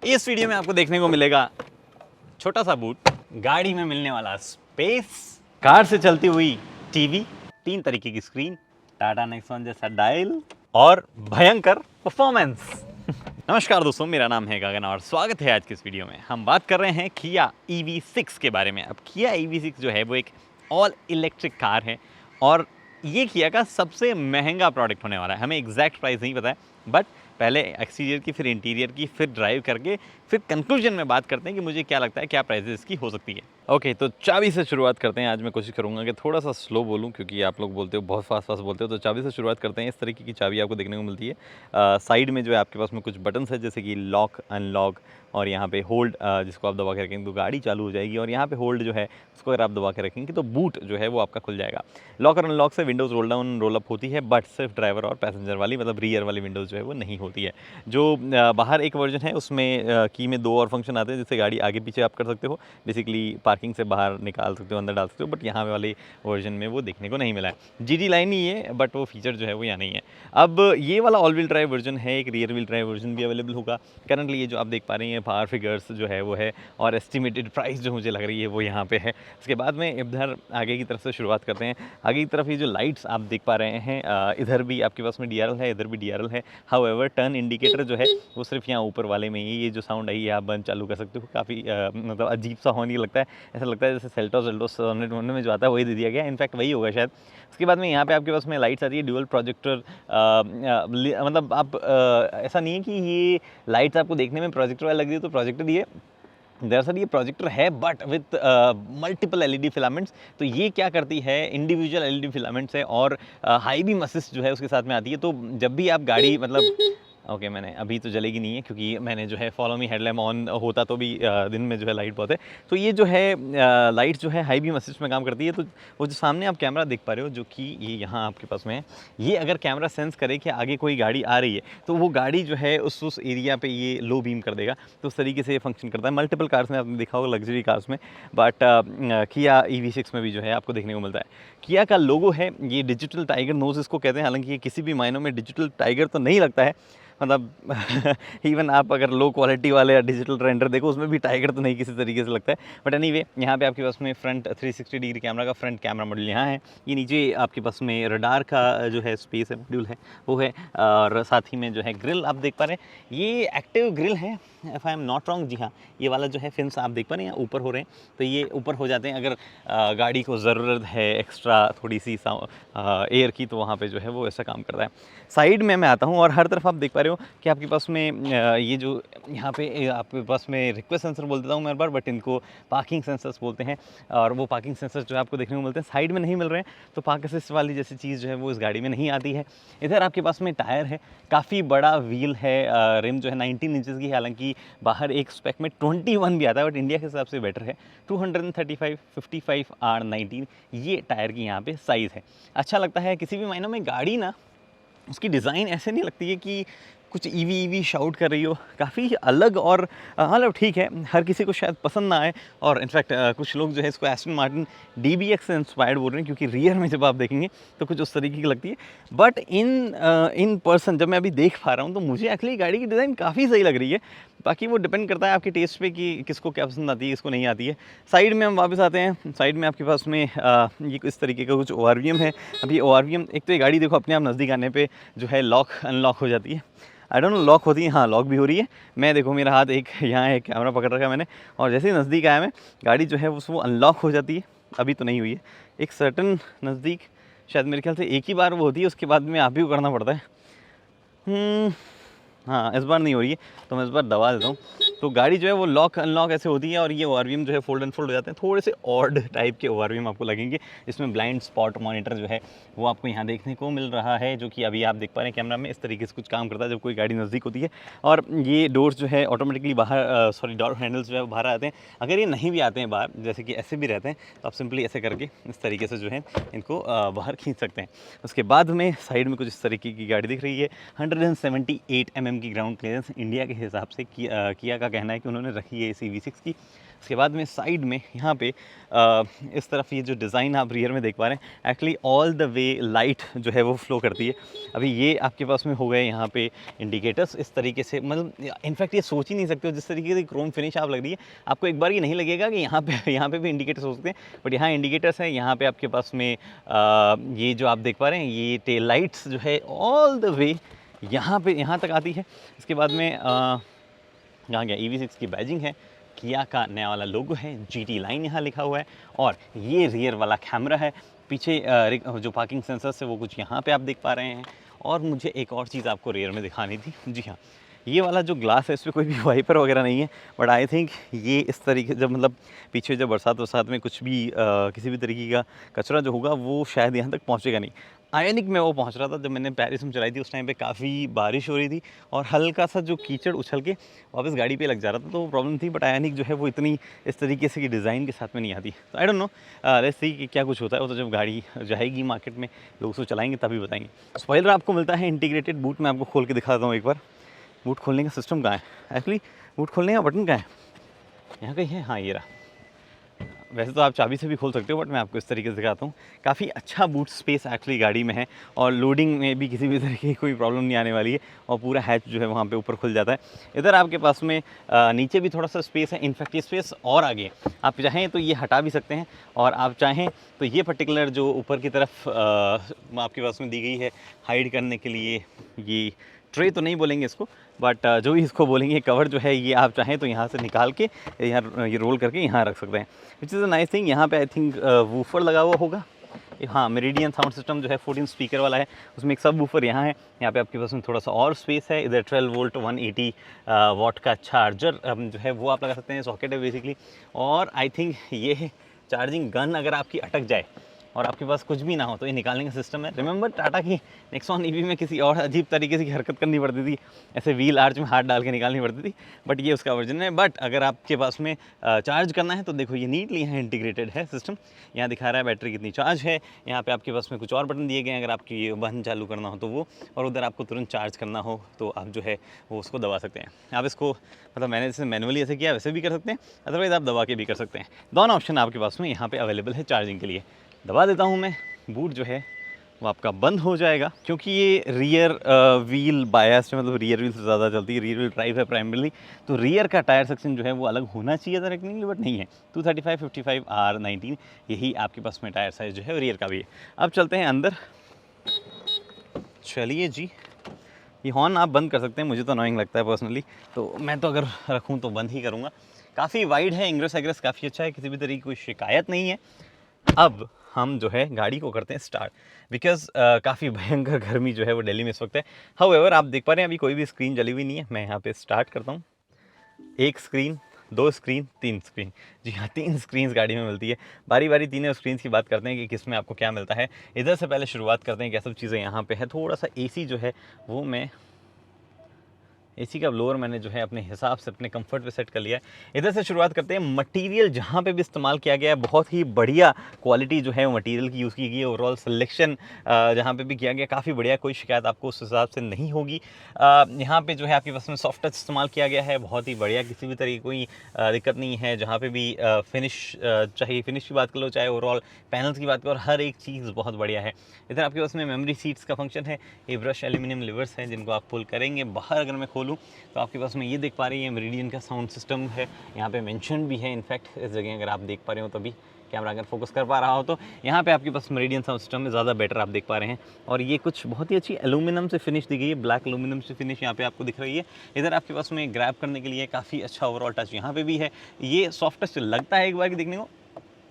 इस वीडियो में आपको देखने को मिलेगा छोटा सा बूट, गाड़ी में मिलने वाला स्पेस, कार से चलती हुई टीवी, 3 तरीके की स्क्रीन, टाटा नेक्सॉन जैसा डायल और भयंकर परफॉर्मेंस। नमस्कार दोस्तों, मेरा नाम है गगन और स्वागत है आज की इस वीडियो में। हम बात कर रहे हैं किया EV6 के बारे में। अब किया EV6 जो है वो एक ऑल इलेक्ट्रिक कार है और ये किया का सबसे महंगा प्रोडक्ट होने वाला है। हमें एग्जैक्ट प्राइस नहीं पता है, बट पहले एक्सटीरियर की, फिर इंटीरियर की, फिर ड्राइव करके फिर कंक्लूजन में बात करते हैं कि मुझे क्या लगता है क्या प्राइस इसकी हो सकती है। ओके, तो चाबी से शुरुआत करते हैं। आज मैं कोशिश करूंगा कि थोड़ा सा स्लो बोलूं क्योंकि आप लोग बोलते हो बहुत फास्ट बोलते हो। तो चाबी से शुरुआत करते हैं। इस तरीके की चाबी आपको देखने को मिलती है। साइड में जो है आपके पास में कुछ बटन्स है, जैसे कि लॉक, अनलॉक और यहाँ पे होल्ड, जिसको आप दबा के रखेंगे तो गाड़ी चालू हो जाएगी, और यहाँ पे होल्ड जो है उसको अगर आप दबा के रखेंगे तो बूट जो है वो आपका खुल जाएगा। लॉक और अनलॉक से Windows roll down roll up होती है, बट सिर्फ ड्राइवर और पैसेंजर वाली, मतलब रियर वाली विंडोज़ जो है वो नहीं होती है। जो बाहर एक वर्जन है उसमें की में 2 और फंक्शन आते हैं, जिससे गाड़ी आगे पीछे आप कर सकते हो, बेसिकली पार्किंग से बाहर निकाल सकते हो, अंदर डाल सकते हो, बट यहाँ वाले वर्जन में वो देखने को नहीं मिला है। GT लाइन ही है, बट वो फीचर जो है वो यहाँ नहीं है। अब ये वाला ऑल व्हील ड्राइव वर्जन है, एक रियर व्हील ड्राइव वर्जन भी अवेलेबल होगा। करंटली ये जो आप देख पा रहे हैं पावर फिगर्स जो है वो है, और एस्टिमेटेड प्राइस जो मुझे लग रही है वो यहाँ पे है। उसके बाद में इधर आगे की तरफ से शुरुआत करते हैं। आगे की तरफ ये जो लाइट्स आप देख पा रहे हैं, इधर भी आपके पास में DRL है, इधर भी DRL है। हाउएवर टर्न इंडिकेटर जो है वो सिर्फ यहाँ ऊपर वाले में ही, ये जो साउंड आई है आप बंद चालू कर सकते हो। काफ़ी मतलब अजीब सा हॉर्न ही लगता है, ऐसा लगता है जैसे सेल्टोस में जो आता है वही दे दिया गया। इनफैक्ट वही होगा शायद। उसके बाद में यहाँ पे आपके पास में लाइट्स आती है, ड्यूअल प्रोजेक्टर। मतलब आप ऐसा नहीं है कि ये लाइट्स आपको देखने में प्रोजेक्टर वाला लग रही है तो प्रोजेक्टर ही है। दरअसल ये प्रोजेक्टर है but with multiple LED filaments. तो ये क्या करती है, इंडिविजुअल LED फिलामेंट्स है और हाई बीम असिस्ट जो है उसके साथ में आती है। तो जब भी आप गाड़ी मतलब ओके, मैंने अभी तो जलेगी नहीं है क्योंकि मैंने जो है फॉलो मी हेडलैम्प ऑन होता तो भी दिन में जो है लाइट बहुत है। तो ये जो है लाइट जो है हाई बीम असिस्ट में काम करती है। तो वो जो सामने आप कैमरा देख पा रहे हो, जो कि ये यहाँ आपके पास में है, ये अगर कैमरा सेंस करे कि आगे कोई गाड़ी आ रही है तो वो गाड़ी जो है उस एरिया पे ये लो बीम कर देगा। तो उस तरीके से ये फंक्शन करता है। मल्टीपल कार्स में आपने देखा होगा, लग्जरी कार्स में, बट किया EV6 में भी जो है आपको देखने को मिलता है। किया का लोगो है, ये डिजिटल टाइगर नोज इसको कहते हैं। हालांकि ये किसी भी मायनों में डिजिटल टाइगर तो नहीं लगता है, मतलब इवन आप अगर लो क्वालिटी वाले या डिजिटल रेंडर देखो उसमें भी टाइगर तो नहीं किसी तरीके से लगता है। बट एनीवे, यहाँ पे आपके पास में फ्रंट 360 डिग्री कैमरा का फ्रंट कैमरा मॉड्यूल यहाँ है। ये नीचे आपके पास में रडार का जो है स्पेस है, मॉड्यूल है वो है, और साथ ही में जो है ग्रिल आप देख पा रहे हैं, ये एक्टिव ग्रिल है if I am not wrong. जी हाँ, ये वाला जो है फिन्स आप देख पा रहे हैं ऊपर हो रहे हैं, तो ये ऊपर हो जाते हैं अगर गाड़ी को ज़रूरत है एक्स्ट्रा थोड़ी सी एयर की, तो वहाँ पे जो है वो ऐसा काम करता है। साइड में मैं आता हूँ और हर तरफ आप देख पा रहे हो कि आपके पास में ये जो यहाँ पे आपके पास में रिक्वेस्ट सेंसर बोल देता हूँ मैं हर बार, बट इनको पार्किंग सेंसर्स बोलते हैं। और वो पार्किंग सेंसर जो है आपको देखने को मिलते हैं, साइड में नहीं मिल रहे हैं। तो पार्क असिस्ट वाली जैसी चीज़ जो है वो इस गाड़ी में नहीं आती है। इधर आपके पास में टायर है, काफ़ी बड़ा व्हील है, रिम जो है 19 इंचज़ की। हालांकि बाहर एक स्पेक में 21 भी आता है, बट इंडिया के हिसाब से बेटर है। 235 55 R19 ये टायर की यहाँ पे साइज़ है। अच्छा लगता है किसी भी मायनों में। गाड़ी ना, उसकी डिज़ाइन ऐसे नहीं लगती है कि कुछ EV शाउट कर रही हो, काफ़ी अलग। और मतलब ठीक है, हर किसी को शायद पसंद ना आए, और इनफैक्ट कुछ लोग जो है इसको एस्टन मार्टिन DBX से इंस्पायर्ड बोल रहे हैं, क्योंकि रियर में जब आप देखेंगे तो कुछ उस तरीके की लगती है। बट इन पर्सन जब मैं अभी देख पा रहा हूँ तो मुझे एक्चुअली गाड़ी की डिज़ाइन काफ़ी सही लग रही है। बाकी वो डिपेंड करता है आपके टेस्ट पे कि किसको क्या पसंद आती है, किसको नहीं आती है। साइड में हम वापस आते हैं। साइड में आपके पास में ये इस तरीके का कुछ ORVM है। अभी ORVM, एक तो ये गाड़ी देखो अपने आप नज़दीक आने पे जो है लॉक अनलॉक हो जाती है। आई डोंट नो लॉक होती है, हाँ लॉक भी हो रही है। मैं देखो मेरा हाथ एक यहाँ है, कैमरा पकड़ रखा है मैंने, और जैसे ही नज़दीक आया मैं, गाड़ी जो है वो अनलॉक हो जाती है। अभी तो नहीं हुई है, एक सर्टन नज़दीक शायद मेरे ख्याल से एक ही बार वो होती है, उसके बाद में आप ही को करना पड़ता है। हाँ, इस बार नहीं हो रही है तो मैं इस बार दबा देता हूँ। तो गाड़ी जो है वो लॉक अनलॉक ऐसे होती है, और ये ORVM जो है फोल्ड अनफोल्ड हो जाते हैं। थोड़े से ऑड टाइप के ORVM आपको लगेंगे, जिसमें ब्लाइंड स्पॉट मॉनिटर जो है वो आपको यहाँ देखने को मिल रहा है, जो कि अभी आप देख पा रहे हैं कैमरा में। इस तरीके से कुछ काम करता है जब कोई गाड़ी नज़दीक होती है। और ये डोर्स जो है ऑटोमेटिकली बाहर, डोर हैंडल्स जो है बाहर आते हैं। अगर ये नहीं भी आते हैं बाहर, जैसे कि ऐसे भी रहते हैं, तो आप सिंपली ऐसे करके इस तरीके से जो है इनको बाहर खींच सकते हैं। उसके बाद में साइड में कुछ इस तरीके की गाड़ी दिख रही है। 178 mm की ग्राउंड क्लियरेंस इंडिया के हिसाब से किया का का कहना है कि उन्होंने रखी है इसी V6 की। उसके बाद में साइड में यहाँ पे इस तरफ ये जो डिज़ाइन आप रियर में देख पा रहे हैं, actually all the way light जो है वो फ्लो करती है। अभी ये आपके पास में हो गए यहाँ पे इंडिकेटर्स इस तरीके से, मतलब इनफैक्ट ये सोच ही नहीं सकते हो जिस तरीके से क्रोम फिनिश आप लग रही है, आपको एक बार ये नहीं लगेगा कि यहाँ पे भी इंडिकेटर्स हो सकते हैं, बट यहाँ इंडिकेटर्स हैं। यहाँ पे आपके पास में ये जो आप देख पा रहे हैं ये टेल लाइट्स जो है ऑल द वे यहाँ तक आती है। इसके बाद में यहाँ गया EV6 की बैजिंग है, किया का नया वाला लोगो है, GT लाइन यहाँ लिखा हुआ है, और ये रियर वाला कैमरा है। पीछे जो पार्किंग सेंसर्स है वो कुछ यहाँ पे आप देख पा रहे हैं। और मुझे एक और चीज़ आपको रियर में दिखानी थी, जी हाँ, ये वाला जो ग्लास है इस पर कोई भी वाइपर वगैरह नहीं है, बट आई थिंक ये इस तरीके जब मतलब पीछे जब बरसात में कुछ भी किसी भी तरीके का कचरा जो होगा वो शायद यहाँ तक पहुँचेगा नहीं। आयोनिक में वो पहुंच रहा था, जब मैंने पेरिस में चलाई थी उस टाइम पे काफ़ी बारिश हो रही थी और हल्का सा जो कीचड़ उछल के वापस गाड़ी पे लग जा रहा था, तो वो प्रॉब्लम थी। बट आयोनिक जो है वो इतनी इस तरीके से की डिज़ाइन के साथ में नहीं आती। तो आई डोंट नो, लेट्स सी कि क्या कुछ होता है। वो तो जब गाड़ी जाएगी मार्केट में लोग उसको चलाएंगे तभी बताएंगे। स्पॉइलर आपको मिलता है इंटीग्रेटेड बूट, मैं आपको खोल के दिखाता हूँ एक बार। बूट खोलने का सिस्टम कहाँ है, एक्चुअली बूट खोलने का बटन कहाँ है, यहाँ कहीं है, हाँ ये रहा। वैसे तो आप चाबी से भी खोल सकते हो, बट मैं आपको इस तरीके से दिखाता हूँ। काफ़ी अच्छा बूट स्पेस एक्चुअली गाड़ी में है, और लोडिंग में भी किसी भी तरीके की कोई प्रॉब्लम नहीं आने वाली है, और पूरा हैच जो है वहाँ पे ऊपर खुल जाता है। इधर आपके पास में नीचे भी थोड़ा सा स्पेस है, इनफैक्ट ये स्पेस और आगे आप चाहें तो ये हटा भी सकते हैं, और आप चाहें तो ये पर्टिकुलर जो ऊपर की तरफ आपके पास में दी गई है हाइड करने के लिए, ये ट्रे तो नहीं बोलेंगे इसको, बट जो भी इसको बोलेंगे कवर जो है, ये आप चाहें तो यहाँ से निकाल के यहाँ ये रोल करके यहाँ रख सकते हैं, which is a nice thing. यहाँ पे आई थिंक वूफर लगा हुआ होगा, हाँ मेरिडियन साउंड सिस्टम जो है 14 स्पीकर वाला है, उसमें एक सब वूफर यहाँ है। यहाँ पे आपके पास में थोड़ा सा और स्पेस है। इधर 12 वोल्ट 180 वाट का चार्जर जो है वो आप लगा सकते हैं, सॉकेट है बेसिकली। और आई थिंक ये चार्जिंग गन अगर आपकी अटक जाए और आपके पास कुछ भी ना हो तो ये निकालने का सिस्टम है। रिमेंबर टाटा की नेक्सॉन ईवी में किसी और अजीब तरीके से हरकत करनी पड़ती थी, ऐसे व्हील आर्च में हाथ डाल के निकालनी पड़ती थी, बट ये उसका वर्जन है। बट अगर आपके पास में चार्ज करना है तो देखो ये नीटली यहाँ इंटीग्रेटेड है सिस्टम। यहाँ दिखा रहा है बैटरी कितनी चार्ज है, यहाँ पे आपके पास में कुछ और बटन दिए गए हैं अगर आपकी बंद चालू करना हो तो वो, और उधर आपको तुरंत चार्ज करना हो तो आप जो है वो उसको दबा सकते हैं। आप इसको मतलब मैंने जैसे मैनुअली ऐसे किया वैसे भी कर सकते हैं, अदरवाइज़ आप दबा के भी कर सकते हैं। दोनों ऑप्शन आपके पास में यहाँ पे अवेलेबल है चार्जिंग के लिए। दबा देता हूँ मैं, बूट जो है वो आपका बंद हो जाएगा, क्योंकि ये रियर व्हील बायस है, मतलब रियर व्हील से ज़्यादा चलती है, रियर व्हील ड्राइव है प्राइमरली, तो रियर का टायर सेक्शन जो है वो अलग होना चाहिए था टेक्निकली, बट नहीं है। 235 55 R19 यही आपके पास में टायर साइज़ जो है रियर का भी है। अब चलते हैं अंदर, चलिए जी। ये हॉर्न आप बंद कर सकते हैं, मुझे तो अनोइंग लगता है पर्सनली, तो मैं तो अगर रखूँ तो बंद ही करूँगा। काफ़ी वाइड है, इंग्रेस एग्रेस काफ़ी अच्छा है, किसी भी तरीके की कोई शिकायत नहीं है। अब हम जो है गाड़ी को करते हैं स्टार्ट, बिकॉज काफ़ी भयंकर गर्मी जो है वो दिल्ली में इस वक्त है। हाउएवर आप देख पा रहे हैं अभी कोई भी स्क्रीन जली हुई नहीं है। मैं यहाँ पे स्टार्ट करता हूँ, एक स्क्रीन, दो स्क्रीन, तीन स्क्रीन, जी हाँ 3 स्क्रीन्स गाड़ी में मिलती है। बारी बारी तीनों स्क्रीन्स की बात करते हैं कि किस में आपको क्या मिलता है। इधर से पहले शुरुआत करते हैं क्या सब चीज़ें यहाँ पे है। थोड़ा सा AC जो है वो मैं AC का ब्लोअर मैंने जो है अपने हिसाब से अपने कंफर्ट पे सेट कर लिया है। इधर से शुरुआत करते हैं। मटेरियल जहाँ पे भी इस्तेमाल किया गया है बहुत ही बढ़िया क्वालिटी जो है वो मटेरियल की यूज़ की गई है। ओवरऑल सिलेक्शन जहाँ पे भी किया गया काफ़ी बढ़िया, कोई शिकायत आपको उस हिसाब से नहीं होगी। यहाँ पे जो है आपके पास में सॉफ्ट टच इस्तेमाल किया गया है, बहुत ही बढ़िया, किसी भी तरीके कोई दिक्कत नहीं है। जहाँ पर भी फिनिश चाहिए, फिनिश की बात कर लो, चाहे ओवरऑल पैनल्स की बात करो, हर एक चीज़ बहुत बढ़िया है। इधर आपके पास में मेमोरी सीट्स का फंक्शन है। ये ब्रश एल्यूमिनियम लिवर्स हैं जिनको आप पुल करेंगे। बाहर अगर मैं खोलूँ तो आपके पास में ये देख पा रही है मेरिडियन का साउंड सिस्टम है, यहाँ पे मेंशन भी है। इनफैक्ट इस जगह अगर आप देख पा रहे हो तभी कैमरा अगर फोकस कर पा रहा हो तो यहाँ पे आपके पास मेरिडियन साउंड सिस्टम में ज़्यादा बेटर आप देख पा रहे हैं। और ये कुछ बहुत ही अच्छी एल्यूमिनियम से फिनिश दी गई है, ब्लैक एल्यूमिनियम से फिनिश यहाँ पे आपको दिख रही है। इधर आपके पास में ग्रैब करने के लिए काफ़ी अच्छा ओवरऑल टच यहाँ पे भी है। ये सॉफ्ट टच लगता है एक बार की देखने को,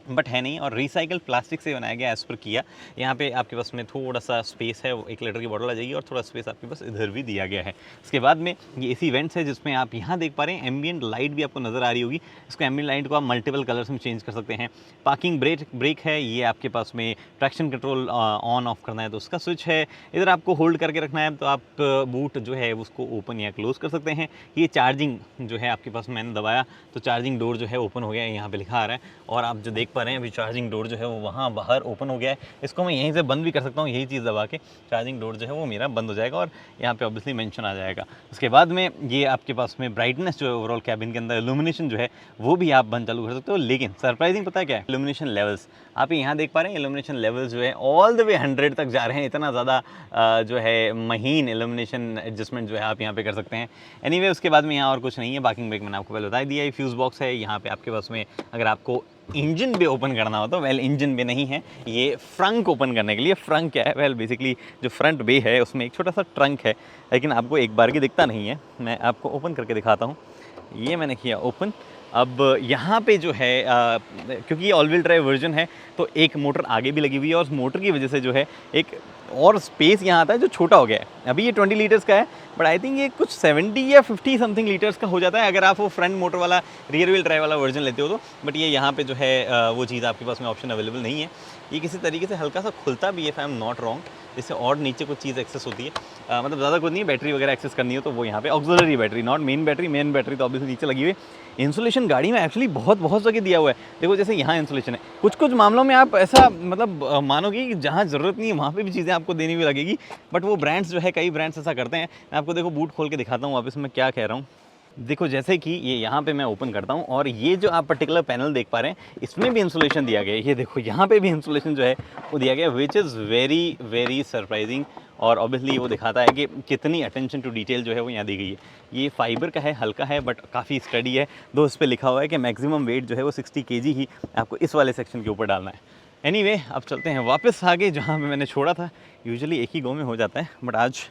बट है नहीं, और रिसाइकल प्लास्टिक से बनाया गया एज पर किया। यहाँ पे आपके पास में थोड़ा सा स्पेस है, वो 1 लीटर की बॉटल आ जाएगी, और थोड़ा स्पेस आपके पास इधर भी दिया गया है। इसके बाद में ये AC वेंट्स है जिसमें आप यहाँ देख पा रहे हैं एम्बियंट लाइट भी आपको नज़र आ रही होगी। इसको एम्बियंट लाइट को आप मल्टीपल कलर्स में चेंज कर सकते हैं। पार्किंग ब्रेक है, ये आपके पास में ट्रैक्शन कंट्रोल ऑन ऑफ करना है तो उसका स्विच है। इधर आपको होल्ड करके रखना है तो आप बूट जो है उसको ओपन या क्लोज कर सकते हैं। ये चार्जिंग जो है आपके पास मैंने दबाया तो चार्जिंग डोर जो है ओपन हो गया, यहाँ पे लिखा आ रहा है। और आप जो देख पा रहे हैं अभी चार्जिंग डोर जो है वो वहाँ बाहर ओपन हो गया है। इसको मैं यहीं से बंद भी कर सकता हूँ, यही चीज़ दबा के चार्जिंग डोर जो है वो मेरा बंद हो जाएगा और यहाँ पे ऑब्वियसली मेंशन आ जाएगा। उसके बाद में ये आपके पास में ब्राइटनेस जो है ओवरऑल कैबिन के अंदर इल्यूमिनेशन जो है वो भी आप बंद चालू कर सकते हो। लेकिन सरप्राइजिंग पता है क्या है, इल्यूमिनेशन लेवल्स आप यहाँ देख पा रहे हैं। इल्यूमिनेशन लेवल्स जो है ऑल द वे 100 तक जा रहे हैं। इतना ज़्यादा जो है महीन इल्यूमिनेशन एडजस्टमेंट जो है आप यहाँ पे कर सकते हैं। एनीवे उसके बाद में यहाँ और कुछ नहीं है। पार्किंग ब्रेक मैंने आपको पहले बता दिया है। फ्यूज़ बॉक्स है यहाँ पे आपके पास में। अगर आपको इंजन भी ओपन करना हो तो वेल इंजन भी नहीं है, ये फ्रंक ओपन करने के लिए। फ्रंक क्या है, वेल बेसिकली जो फ्रंट बे है उसमें एक छोटा सा ट्रंक है, लेकिन आपको एक बार की दिखता नहीं है। मैं आपको ओपन करके दिखाता हूँ। ये मैंने किया ओपन। अब यहाँ पे जो है क्योंकि ये ऑल व्हील ड्राइव वर्जन है तो एक मोटर आगे भी लगी हुई है और उस मोटर की वजह से जो है एक और स्पेस यहाँ आता है जो छोटा हो गया है। अभी ये 20 लीटर्स का है, बट आई थिंक ये कुछ 70 या 50 समथिंग लीटर्स का हो जाता है अगर आप वो फ्रंट मोटर वाला रियर व्हील ड्राइव वाला वर्जन लेते हो तो। बट ये यहाँ पे जो है वो चीज़ आपके पास में ऑप्शन अवेलेबल नहीं है। ये किसी तरीके से हल्का सा खुलता भी है, if I am not wrong, जिससे और नीचे कुछ चीज़ एक्सेस होती है। मतलब ज़्यादा कुछ नहीं है, बैटरी वगैरह एक्सेस करनी हो तो वो यहाँ पे auxiliary battery, not main battery. Main battery तो ऑब्वियसली नीचे लगी हुई है। इंसुलेशन गाड़ी में एक्चुअली बहुत जगह दिया हुआ है। देखो जैसे यहाँ इंसुलेशन है, कुछ मामलों में आप ऐसा मतलब मानोगे कि जहाँ ज़रूरत नहीं है वहाँ पे भी चीज़ें आपको देनी भी लगेगी। बट वो ब्रांड्स जो है, कई ब्रांड्स ऐसा करते हैं। मैं आपको देखो बूट खोल के दिखाता हूँ वापस मैं क्या कह रहा हूँ। देखो जैसे कि ये यहाँ पे मैं ओपन करता हूँ और ये जो आप पर्टिकुलर पैनल देख पा रहे हैं इसमें भी इंसुलेशन दिया गया है। ये देखो यहाँ पे भी इंसुलेशन जो है वो दिया गया है, विच इज़ वेरी सरप्राइजिंग। और ऑब्वियसली वो दिखाता है कि कितनी अटेंशन टू डिटेल जो है वो यहाँ दी गई है। ये फाइबर का है, हल्का है बट काफ़ी स्टडी है। दो इस पर लिखा हुआ है कि मैक्सिमम वेट जो है वो 60 kg ही आपको इस वाले सेक्शन के ऊपर डालना है। एनीवे अब चलते हैं वापस आगे जहाँ पे मैंने छोड़ा था। यूजुअली एक ही गो में हो जाता है बट आज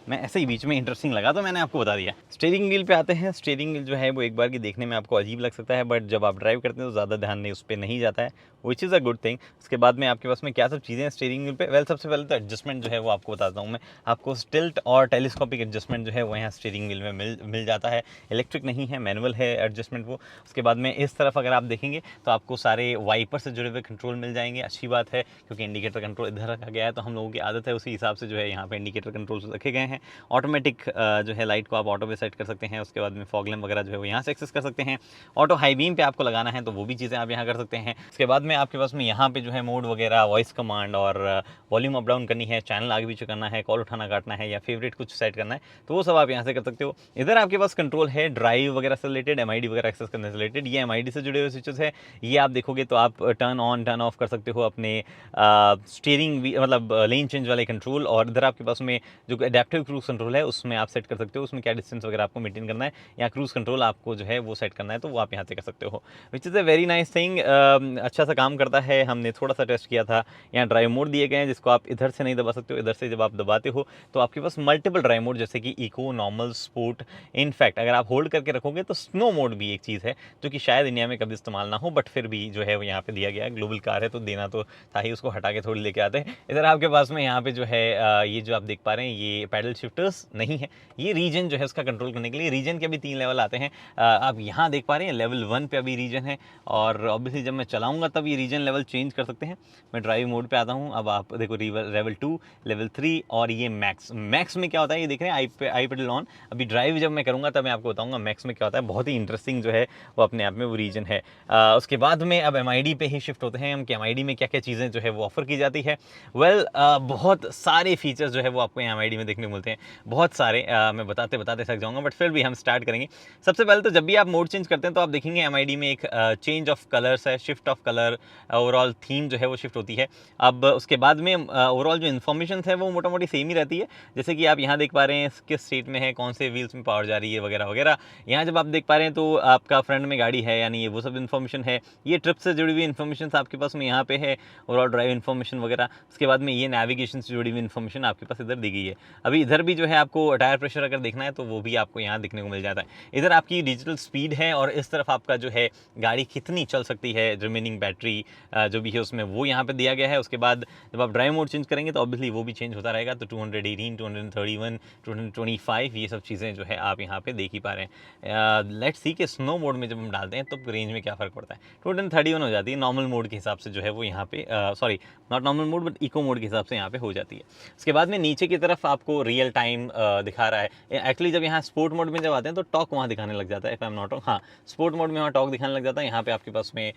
मैं ऐसे ही बीच में इंटरेस्टिंग लगा तो मैंने आपको बता दिया। स्टीयरिंग व्हील पे आते हैं। स्टीयरिंग व्हील जो है वो एक बार की देखने में आपको अजीब लग सकता है, बट जब आप ड्राइव करते हैं तो ज़्यादा ध्यान नहीं उस पर नहीं जाता है, which is a good thing. उसके बाद में आपके पास में क्या सब चीज़ें हैं स्टीयरिंग व्हील पे। वेल सबसे पहले तो एडजस्टमेंट जो है वो आपको बताता हूँ मैं। आपको स्टिल्ट और टेलीस्कोपिक एडजस्टमेंट जो है वो यहाँ स्टीयरिंग व्हील में मिल जाता है। इलेक्ट्रिक नहीं है, मैनुअल है एडजस्टमेंट वो। उसके बाद में इस तरफ अगर आप देखेंगे तो आपको सारे वाइपर से जुड़े हुए कंट्रोल मिल जाएंगे। अच्छी बात है क्योंकि इंडिकेटर कंट्रोल इधर रखा गया है तो हम लोगों की आदत है उसी हिसाब से जो है यहाँ पे इंडिकेटर कंट्रोल रखे गए हैं। ऑटोमेटिक जो है लाइट को आप ऑटो पे सेट कर सकते हैं। उसके बाद में फॉग लैम्प वगैरह जो है वो यहाँ से एक्सेस कर सकते हैं। ऑटो हाई बीम पे आपको लगाना है तो वो भी चीज़ें आप यहाँ कर सकते हैं। उसके बाद में आपके पास में यहाँ पे जो है मोड वगैरह, वॉइस कमांड और वॉल्यूम अप डाउन करनी है, चैनल आगे पीछे करना है, कॉल उठाना काटना है या फेवरेट कुछ सेट करना है तो वो सब आप यहाँ से कर सकते हो। इधर आपके पास कंट्रोल है ड्राइव वगैरह से रिलेटेड, MID वगैरह एक्सेस करने से रिलेटेड। ये MID से जुड़े हुए स्विचेस है। ये आप देखोगे तो आप टर्न ऑन टर्न ऑफ कर सकते हो अपने स्टीयरिंग मतलब लेन चेंज वाले कंट्रोल। और इधर आपके पास में जो एडेप्टिव क्रूज कंट्रोल है उसमें आप सेट कर सकते हो उसमें क्या डिस्टेंस वगैरह आपको मेंटेन करना है या क्रूज कंट्रोल आपको जो है वो सेट करना है तो वो आप यहाँ से कर सकते हो, which is a very nice thing. अच्छा सा काम करता है। हमने थोड़ा सा टेस्ट किया था। यहाँ ड्राइव मोड दिए गए हैं जिसको आप इधर से नहीं दबा सकते हो, इधर से जब आप दबाते हो तो आपके पास मल्टीपल ड्राइव मोड जैसे कि इको, नॉर्मल, स्पोर्ट। इनफैक्ट अगर आप होल्ड करके रखोगे तो स्नो मोड भी एक चीज़ है जो कि शायद इंडिया में कभी इस्तेमाल ना हो बट फिर भी जो है वो यहाँ पे दिया गया है। ग्लोबल कार है तो देना तो था ही, उसको हटा के थोड़ी लेके आते हैं। इधर आपके पास में यहाँ पे जो है ये जो आप देख पा रहे हैं ये पैडल शिफ्टर्स नहीं है, ये रीजन जो है उसका कंट्रोल करने के लिए। रीजन के भी 3 लेवल आते हैं। आप यहाँ देख पा रहे हैं लेवल 1 पे अभी रीजन है और ऑब्वियसली जब मैं चलाऊंगा तब ये रीजन लेवल चेंज कर सकते हैं। मैं ड्राइव मोड पे आता हूँ। अब आप देखो लेवल 2, लेवल 3 और ये मैक्स में क्या होता है ये देख रहे हैं आई पेडल ऑन। अभी ड्राइव जब मैं करूँगा तब मैं आपको बताऊँगा मैक्स में क्या होता है। बहुत ही इंटरेस्टिंग जो है वो अपने आप में वो रीजन है। उसके बाद में अब MID पे ही शिफ्ट होते हैं हम कि MID में क्या क्या चीज़ें जो है वो ऑफर की जाती है। वेल बहुत सारे फीचर्स जो है वो आपको यहाँ MID में देखने को मिलते हैं, बहुत सारे। मैं बताते थक जाऊंगा बट फिर भी हम स्टार्ट करेंगे। सबसे पहले तो जब भी आप मोड चेंज करते हैं तो आप देखेंगे MID में एक चेंज ऑफ कलर्स है, shift of colour, overall theme जो है वो शिफ्ट होती है। अब उसके बाद में ओवरऑल जो इन्फॉर्मेशन है वो मोटा मोटी सेम ही रहती है। जैसे कि आप यहाँ देख पा रहे हैं किस स्टेट में है, कौन से व्हील्स में पावर जा रही है वगैरह वगैरह। यहाँ जब आप देख पा रहे हैं तो आपका फ्रंट में गाड़ी है यानी ये वो सब इन्फॉर्मेशन है। ये ट्रिप से जुड़ी हुई इन्फॉर्मेशन आपके पास में यहाँ पे है, ओवरऑल ड्राइव इन्फॉर्मेशन वगैरह। उसके बाद में ये नेविगेशन से जुड़ी हुई इन्फॉर्मेशन आपके पास इधर दी गई है। अभी इधर भी जो है आपको टायर प्रेशर अगर देखना है तो वो भी आपको यहाँ दिखने को मिल जाता है। इधर आपकी डिजिटल स्पीड है और इस तरफ आपका जो है गाड़ी कितनी चल सकती है, रिमेनिंग बैटरी जो भी है उसमें वो यहाँ पे दिया गया है। उसके बाद जब आप ड्राइव मोड चेंज करेंगे तो ऑब्वियसली वो भी चेंज होता रहेगा। तो 218, 231, 225 ये सब चीज़ें जो है आप यहाँ पे देख ही पा रहे हैं। लेट्स सी कि स्नो मोड में जब हम डालते हैं तो रेंज में क्या फ़र्क पड़ता है। 231 हो जाती है नॉर्मल मोड के हिसाब से जो है वो यहाँ पे, sorry not normal mode but eco mode के हिसाब से यहाँ पे हो जाती है। उसके बाद में नीचे की तरफ आपको रियर रियल टाइम दिखा रहा है। एक्चुअली जब यहाँ स्पोर्ट मोड में जब आते हैं तो टॉक वहाँ दिखाने लग जाता है, if I am not wrong. हाँ, स्पोर्ट मोड में वहाँ टॉक दिखाने लग जाता है। यहाँ पे आपके पास में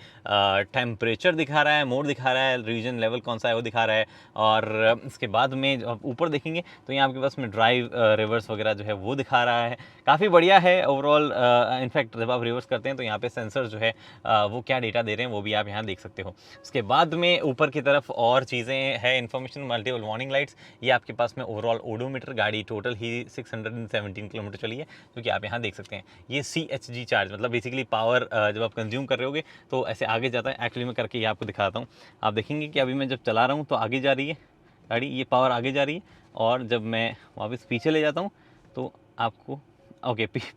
टेम्परेचर दिखा रहा है, मोड दिखा रहा है, रीजन लेवल कौन सा है वो दिखा रहा है। और इसके बाद में जब आप ऊपर देखेंगे तो यहाँ आपके पास में ड्राइव रिवर्स वगैरह जो है वो दिखा रहा है। काफ़ी बढ़िया है ओवरऑल। इनफैक्ट जब आप रिवर्स करते हैं तो यहाँ पे सेंसर जो है वो क्या डेटा दे रहे हैं वो भी आप यहाँ देख सकते हो। उसके बाद में ऊपर की तरफ और चीज़ें हैं, इन्फॉर्मेशन, मल्टीपल वार्निंग लाइट्स। ये आपके पास में ओवरऑल ओडोमीटर, गाड़ी टोटल ही 617 किलोमीटर चली है, जो कि आप यहाँ देख सकते हैं। ये CHG चार्ज मतलब बेसिकली पावर जब आप कंज्यूम कर रहे होगे तो ऐसे आगे जाता है। एक्चुअली मैं करके ये आपको दिखाता हूँ। आप देखेंगे कि अभी मैं जब चला रहा हूँ तो आगे जा रही है गाड़ी, ये पावर आगे जा रही है, और जब मैं वापस पीछे ले जाता हूँ तो आपको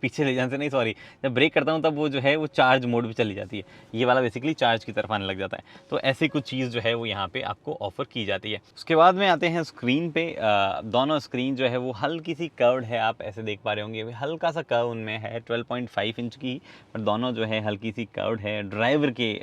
पीछे ले जाने से नहीं, सॉरी, जब ब्रेक करता हूँ तब वो जो है वो चार्ज मोड पे चली जाती है। ये वाला बेसिकली चार्ज की तरफ आने लग जाता है। तो ऐसी कुछ चीज़ जो है वो यहाँ पे आपको ऑफर की जाती है। उसके बाद में आते हैं स्क्रीन पे। दोनों स्क्रीन जो है वो हल्की सी कर्व्ड है, आप ऐसे देख पा रहे होंगे, हल्का सा कर्व उनमें है 12.5 इंच की, पर दोनों जो है हल्की सी कर्व्ड है। ड्राइवर के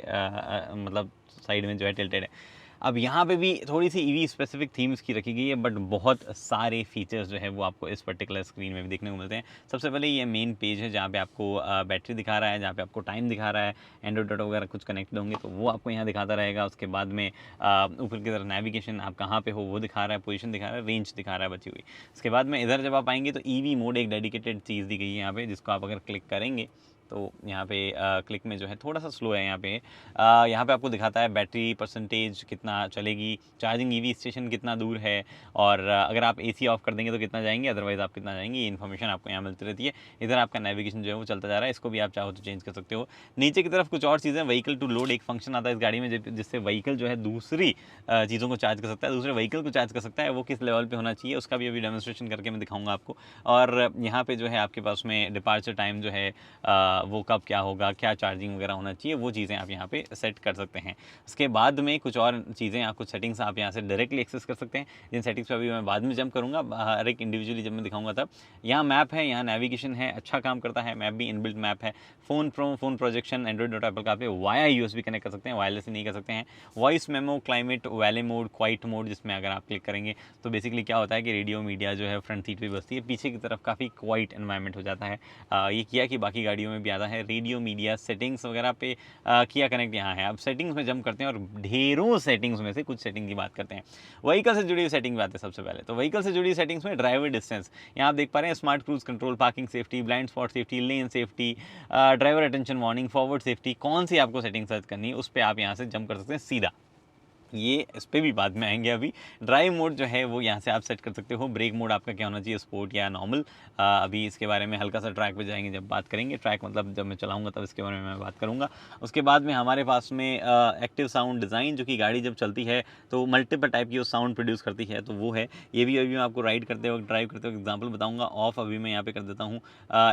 मतलब साइड में जो है टिल्टेड है। अब यहाँ पे भी थोड़ी सी ईवी स्पेसिफिक थीम्स की रखी गई है, बट बहुत सारे फीचर्स जो है वो आपको इस पर्टिकुलर स्क्रीन में भी देखने को मिलते हैं। सबसे पहले ये मेन पेज है जहाँ पे आपको बैटरी दिखा रहा है, जहाँ पे आपको टाइम दिखा रहा है, एंड्रॉइड ऑटो वगैरह कुछ कनेक्टेड होंगे तो वो आपको यहाँ दिखाता रहेगा। उसके बाद में ऊपर की तरफ नेविगेशन, आप कहाँ पे हो वो दिखा रहा है, पोजीशन दिखा रहा है, रेंज दिखा रहा है बची हुई। उसके बाद में इधर जब आप आएंगे तो ईवी मोड एक डेडिकेटेड चीज़ दी गई है यहाँ पे, जिसको आप अगर क्लिक करेंगे तो यहाँ पे क्लिक में जो है थोड़ा सा स्लो है। यहाँ पे आपको दिखाता है बैटरी परसेंटेज कितना चलेगी, चार्जिंग ईवी स्टेशन कितना दूर है, और अगर आप AC ऑफ कर देंगे तो कितना जाएंगे, अदरवाइज आप कितना जाएंगे, ये इन्फॉर्मेशन आपको यहाँ मिलती रहती है। इधर आपका नेविगेशन जो है वो चलता जा रहा है, इसको भी आप चाहो तो चेंज कर सकते हो। नीचे की तरफ कुछ और चीज़ें, व्हीकल टू लोड एक फंक्शन आता है इस गाड़ी में, जिससे व्हीकल जो है दूसरी चीज़ों को चार्ज कर सकता है, दूसरे व्हीकल को चार्ज कर सकता है। वो किस लेवल पर होना चाहिए उसका भी अभी डेमोन्स्ट्रेशन करके मैं दिखाऊंगा आपको। और यहाँ पे जो है आपके पास में डिपार्चर टाइम जो है वो कब क्या होगा, क्या चार्जिंग वगैरह होना चाहिए, वो चीज़ें आप यहाँ पे सेट कर सकते हैं। उसके बाद में कुछ और चीज़ें, आप कुछ सेटिंग्स आप यहाँ से डायरेक्टली एक्सेस कर सकते हैं, जिन सेटिंग्स पे अभी मैं बाद में जंप करूँगा, हर एक इंडिविजुअली जब मैं दिखाऊंगा तब। यहाँ मैप है, यहाँ नेविगेशन है, अच्छा काम करता है, मैप भी इनबिल्ट मैप है। फ़ोन प्रोजेक्शन, एंड्रॉइड और एप्पल का पे वाया USB कनेक्ट कर सकते हैं, वायरलेस नहीं कर सकते हैं। Voice memo, climate, valet mode, quiet mode, जिसमें अगर आप क्लिक करेंगे तो बेसिकली क्या होता है कि रेडियो मीडिया जो है फ्रंट सीट पे बजती है, पीछे की तरफ काफ़ी क्वाइट एनवायरनमेंट हो जाता है। ये किया कि बाकी गाड़ियों में भी आता है। रेडियो मीडिया सेटिंग्स वगैरह पे किया कनेक्ट यहाँ है। अब सेटिंग्स में जंप करते हैं और ढेरों सेटिंग्स में से कुछ सेटिंग की बात करते हैं। व्हीकल से जुड़ी हुई सेटिंग की बात है। सबसे पहले तो व्हीकल से जुड़ी सेटिंग्स में ड्राइवर डिस्टेंस, यहाँ आप देख पा रहे हैं, smart cruise control, parking safety, blind spot safety, lane safety, driver attention warning, forward safety, कौन सी आपको सेटिंग सर्च करनी है उस पर आप यहाँ से जंप कर सकते हैं सीधा। ये इस पर भी बाद में आएंगे। अभी ड्राइव मोड जो है वो यहाँ से आप सेट कर सकते हो। ब्रेक मोड आपका क्या होना चाहिए, स्पोर्ट या नॉर्मल, अभी इसके बारे में हल्का सा ट्रैक पे जाएंगे जब बात करेंगे। ट्रैक मतलब जब मैं चलाऊंगा तब इसके बारे में मैं बात करूंगा। उसके बाद में हमारे पास में एक्टिव साउंड डिज़ाइन, जो कि गाड़ी जब चलती है तो मल्टीपल टाइप की वो साउंड प्रोड्यूस करती है, तो वो है। ये भी अभी मैं आपको राइड करते वक्त, ड्राइव करते वक्त एग्जाम्पल बताऊँगा। ऑफ अभी मैं यहाँ पे कर देता हूँ।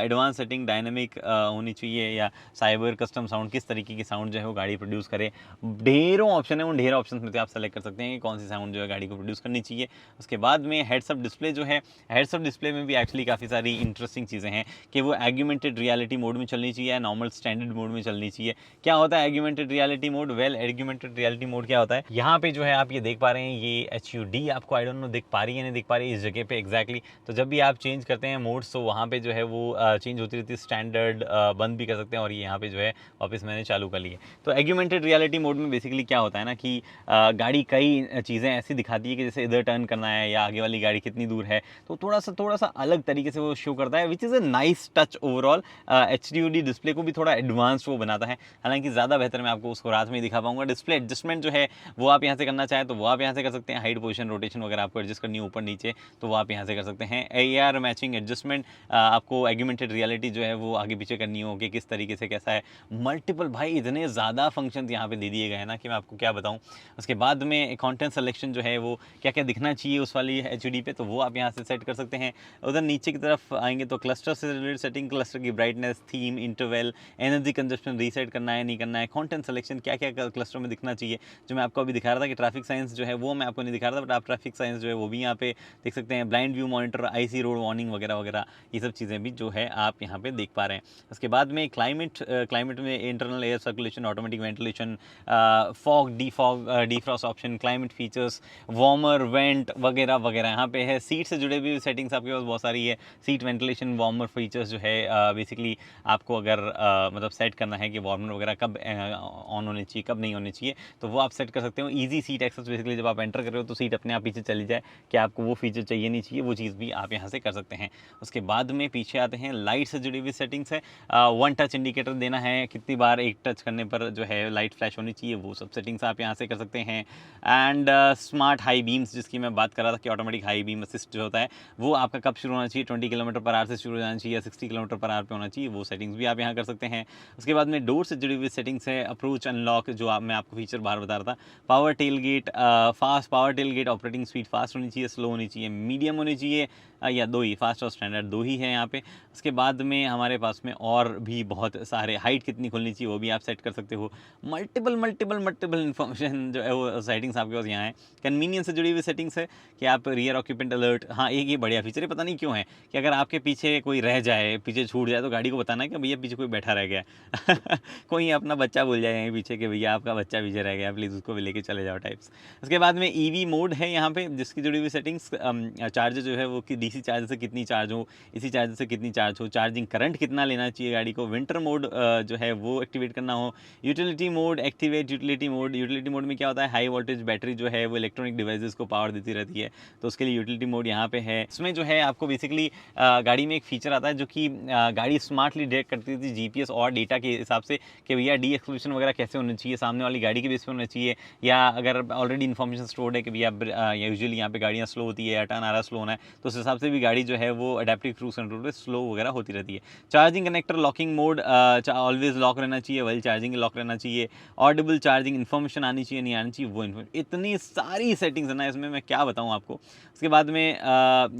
एडवांस सेटिंग डायनेमिक होनी चाहिए, या साइबर कस्टम साउंड, किस तरीके की साउंड जो है वो गाड़ी प्रोड्यूस करे। ढेरों ऑप्शन है, उन ढेरों ऑप्शन में से आप सेलेक्ट कर सकते हैं कि कौन सी साउंड जो है गाड़ी को प्रोड्यूस करनी चाहिए। उसके बाद में हेड्सअप डिस्प्ले जो है, हेड्सअप डिस्प्ले में भी एक्चुअली काफ़ी सारी इंटरेस्टिंग चीज़ें हैं कि वो एग्यूमेंटेड रियलिटी मोड में चलनी चाहिए या नॉर्मल स्टैंडर्ड मोड में चलनी चाहिए। क्या होता है augmented reality mode? Well, augmented reality mode क्या होता है, यहाँ पे जो है आप ये देख पा रहे हैं, ये HUD आपको आई डोंट नो दिख पा रही है नहीं दिख पा रही है इस जगह पे एग्जैक्टली। तो जब भी आप चेंज करते हैं मोड्स तो वहाँ पे जो है वो चेंज होती रहती है, स्टैंडर्ड बंद भी कर सकते हैं, और ये यहाँ पे जो है वापस मैंने चालू कर ली है। तो एग्यूमेंटेड रियलिटी मोड में बेसिकली क्या होता है ना कि गाड़ी कई चीज़ें ऐसी दिखाती है कि जैसे इधर टर्न करना है या आगे वाली गाड़ी कितनी दूर है, तो थोड़ा सा अलग तरीके से वो शो करता है, which is a nice touch overall. HUD display को भी थोड़ा एडवांस वो बनाता है, हालांकि ज़्यादा बेहतर मैं आपको उसको रात में ही दिखा पाऊंगा। डिस्प्ले एडजस्टमेंट जो है वो आप यहाँ से करना चाहें तो वो आप यहाँ से कर सकते हैं। हाइट, पोजीशन, रोटेशन वगैरह आपको एडजस्ट करनी है ऊपर नीचे, तो वो आप यहाँ से कर सकते हैं। AR मैचिंग एडजस्टमेंट, आपको एग्यूमेंटेड रियलिटी जो है वो आगे पीछे करनी हो कि किस तरीके से कैसा है। मल्टीपल भाई इतने ज़्यादा फंक्शन यहाँ पे दे दिए गए हैं ना कि मैं आपको क्या बताऊँ। उसके बाद में कंटेंट सिलेक्शन जो है वो क्या क्या दिखना चाहिए उस वाली HUD पे, तो वो आप यहाँ से सेट कर सकते हैं। उधर नीचे की तरफ आएंगे तो क्लस्टर से रिलेटेड सेटिंग, क्लस्टर की brightness, theme, interval, energy consumption reset करना है नहीं करना है, कंटेंट सिलेक्शन क्या क्या क्लस्टर में दिखना चाहिए, जो मैं आपको अभी दिखा रहा था कि ट्रैफिक साइंस जो है वो मैं आपको नहीं दिखा रहा था, बट आप ट्रैफिक साइंस जो है वो भी यहाँ पे देख सकते हैं। Blind view monitor, IC road warning वगैरह वगैरह, ये सब चीज़ें भी जो है आप यहाँ पे देख पा रहे हैं। उसके बाद में क्लाइमेट में internal air circulation, automatic ventilation, fog, defrost option, climate features, warmer, went वगैरह वगैरह यहाँ पे है। सीट से जुड़े भी सेटिंग्स आपके पास बहुत सारी है। सीट वेंटिलेशन, वार्मर फीचर्स जो है बेसिकली आपको अगर मतलब सेट करना है कि वार्मर वगैरह कब ऑन होनी चाहिए, कब नहीं होनी चाहिए, तो वो आप सेट कर सकते हो। ईजी सीट एक्सेस, बेसिकली जब आप एंटर कर रहे हो तो सीट अपने आप पीछे चली जाए कि आपको वो फीचर चाहिए नहीं चाहिए, वो चीज़ भी आप यहाँ से कर सकते हैं। उसके बाद में पीछे आते हैं, लाइट से जुड़ी हुई सेटिंग्स है। वन टच इंडिकेटर देना है, कितनी बार एक टच करने पर जो है लाइट फ्लैश होनी चाहिए, वो सब सेटिंग्स आप यहाँ से कर सकते हैं। एंड स्मार्ट हाई बीम्स, जिसकी मैं बात कर रहा था कि ऑटोमेटिक हाई बीम असिस्ट जो होता है वो आपका कब शुरू होना चाहिए, 20 किलोमीटर पर आवर से शुरू हो जाना चाहिए या 60 किलोमीटर पर आवर पे होना चाहिए, वो सेटिंग्स भी आप यहाँ कर सकते हैं। उसके बाद में डोर से जुड़ी हुई सेटिंग्स है। अप्रोच अनलॉक, जो मैं आपको फीचर बाहर बता रहा था। Power tailgate, fast power tailgate, operating speed fast होनी चाहिए, स्लो होनी चाहिए, मीडियम होनी चाहिए, या दो ही, फास्ट और स्टैंडर्ड दो ही है यहाँ पे। उसके बाद में हमारे पास में और भी बहुत सारे, हाइट कितनी खुलनी चाहिए वो भी आप सेट कर सकते हो। मल्टीपल इन्फॉर्मेशन जो है वो सेटिंग्स आपके पास यहाँ है। कन्वीनियंस से जुड़ी हुई सेटिंग्स है कि आप रियर ऑक्यूपेंट अलर्ट, हाँ एक ये बढ़िया फीचर है, पता नहीं क्यों है कि अगर आपके पीछे कोई रह जाए, पीछे छूट जाए, तो गाड़ी को बताना है कि भैया पीछे कोई बैठा रह गया कोई अपना बच्चा भूल जाए यहीं पीछे कि भैया आपका बच्चा पीछे रह गया, प्लीज़ उसको भी लेके चले जाओ टाइप्स। उसके बाद में ईवी मोड है यहाँ पे, जिसकी जुड़ी हुई सेटिंग्स, चार्जर जो है वो कि डीसी चार्जर से कितनी चार्ज हो, इसी चार्जर से कितनी चार्ज हो, चार्जिंग करंट कितना लेना चाहिए गाड़ी को, विंटर मोड जो है वो एक्टिवेट करना हो, utility mode activate, utility mode में क्या होता है, हाई वोल्टेज बैटरी जो है वो इलेक्ट्रॉनिक डिवाइसेस को पावर देती रहती है, तो उसके लिए यूटिलिटी मोड यहाँ पे है। इसमें जो है आपको बेसिकली गाड़ी में एक फीचर आता है जो कि गाड़ी स्मार्टली डिटेक्ट करती थी जीपीएस और डेटा के हिसाब से कि भैया डी एक्सक्लूजन वगैरह कैसे होना चाहिए, सामने वाली गाड़ी के बेस पे होना चाहिए, या अगर ऑलरेडी इन्फॉर्मेशन स्टोर्ड है कि भैया यूजुअली यहाँ पे गाड़ियाँ स्लो होती है या टर्न आ रहा स्लो होना है, तो उस हिसाब से भी गाड़ी जो है वो अडेप्टिव क्रूज कंट्रोल पे स्लो वगैरह होती रहती है। Charging connector locking mode, always lock रहना चाहिए, वेल चार्जिंग लॉक रहना चाहिए, ऑडिबल चार्जिंग इन्फॉर्मेशन आनी चाहिए नहीं आनी चाहिए, वो इन्फॉर्मेशन, इतनी सारी सेटिंग्स है ना इसमें, मैं क्या बताऊँ आपको। उसके बाद में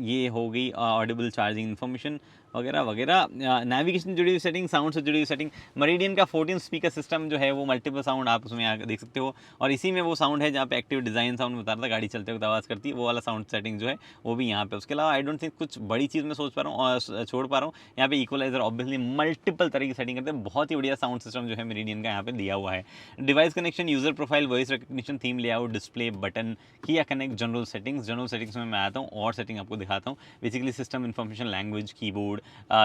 ये हो गई ऑडिबल चार्जिंग इन्फॉर्मेशन वगैरह वगैरह। नेविगेशन जुड़ी हुई सेटिंग, साउंड से जुड़ी हुई सेटिंग, मरीडियन का 14 स्पीकर सिस्टम जो है वो मल्टीपल साउंड आप उसमें आकर देख सकते हो, और इसी में वो साउंड है जहाँ पे एक्टिव डिज़ाइन साउंड बता रहा था, गाड़ी चलते वक्त आवाज़ करती है, वो वाला साउंड सेटिंग जो है वो भी यहाँ पे। उसके अलावा आई डोंट थिंक कुछ बड़ी चीज़ मैं सोच पा रहा हूँ और छोड़ पा रहा हूँ। यहाँ पे इक्वलाइजर ऑब्वियसली मल्टीपल तरह की सेटिंग करते हैं, बहुत ही बढ़िया साउंड सिस्टम जो है मेरिडियन का यहाँ पे दिया हुआ है। Device connection, user profile, voice recognition, theme layout, display, button, किया कनेक्ट, जनरल सेटिंग्स में मैं आता हूँ और सेटिंग आपको दिखाता हूँ। Basically system information, language, keyboard,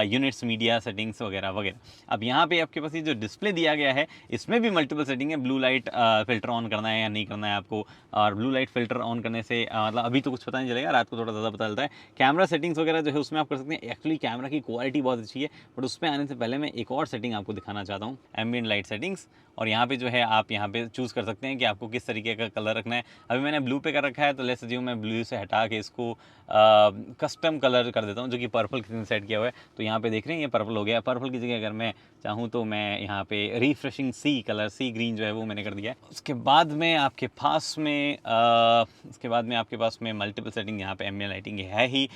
units, media settings वगैरह वगैरह। अब यहाँ पे आपके पास ये जो डिस्प्ले दिया गया है इसमें भी मल्टीपल सेटिंग है। ब्लू लाइट फिल्टर ऑन करना है या नहीं करना है आपको, और ब्लू लाइट फिल्टर ऑन करने से मतलब अभी तो कुछ पता नहीं चलेगा, रात को थोड़ा ज़्यादा पता चलता है। कैमरा सेटिंग्स वगैरह जो है उसमें आप कर सकते हैं। एक्चुअली कैमरा की क्वालिटी बहुत अच्छी है, बट उस पर आने से पहले मैं एक और सेटिंग आपको दिखाना चाहता हूँ, एम्बिएंट लाइट सेटिंग्स। और यहाँ पे जो है आप यहाँ पे चूज़ कर सकते हैं कि आपको किस तरीके का कलर रखना है। अभी मैंने ब्लू पे कर रखा है, तो लेट्स अज्यूम मैं ब्लू से हटा के इसको कस्टम कलर कर देता हूँ, जो कि पर्पल किसी ने सेट किया हुआ है। तो यहाँ पे देख रहे हैं ये पर्पल हो गया। पर्पल की जगह अगर मैं चाहूँ तो मैं यहाँ पे रिफ्रेशिंग सी कलर, सी ग्रीन जो है वो मैंने कर दिया है। उसके बाद में आपके पास में मल्टीपल सेटिंग यहाँ पे एम्बिएंट लाइटिंग है ही,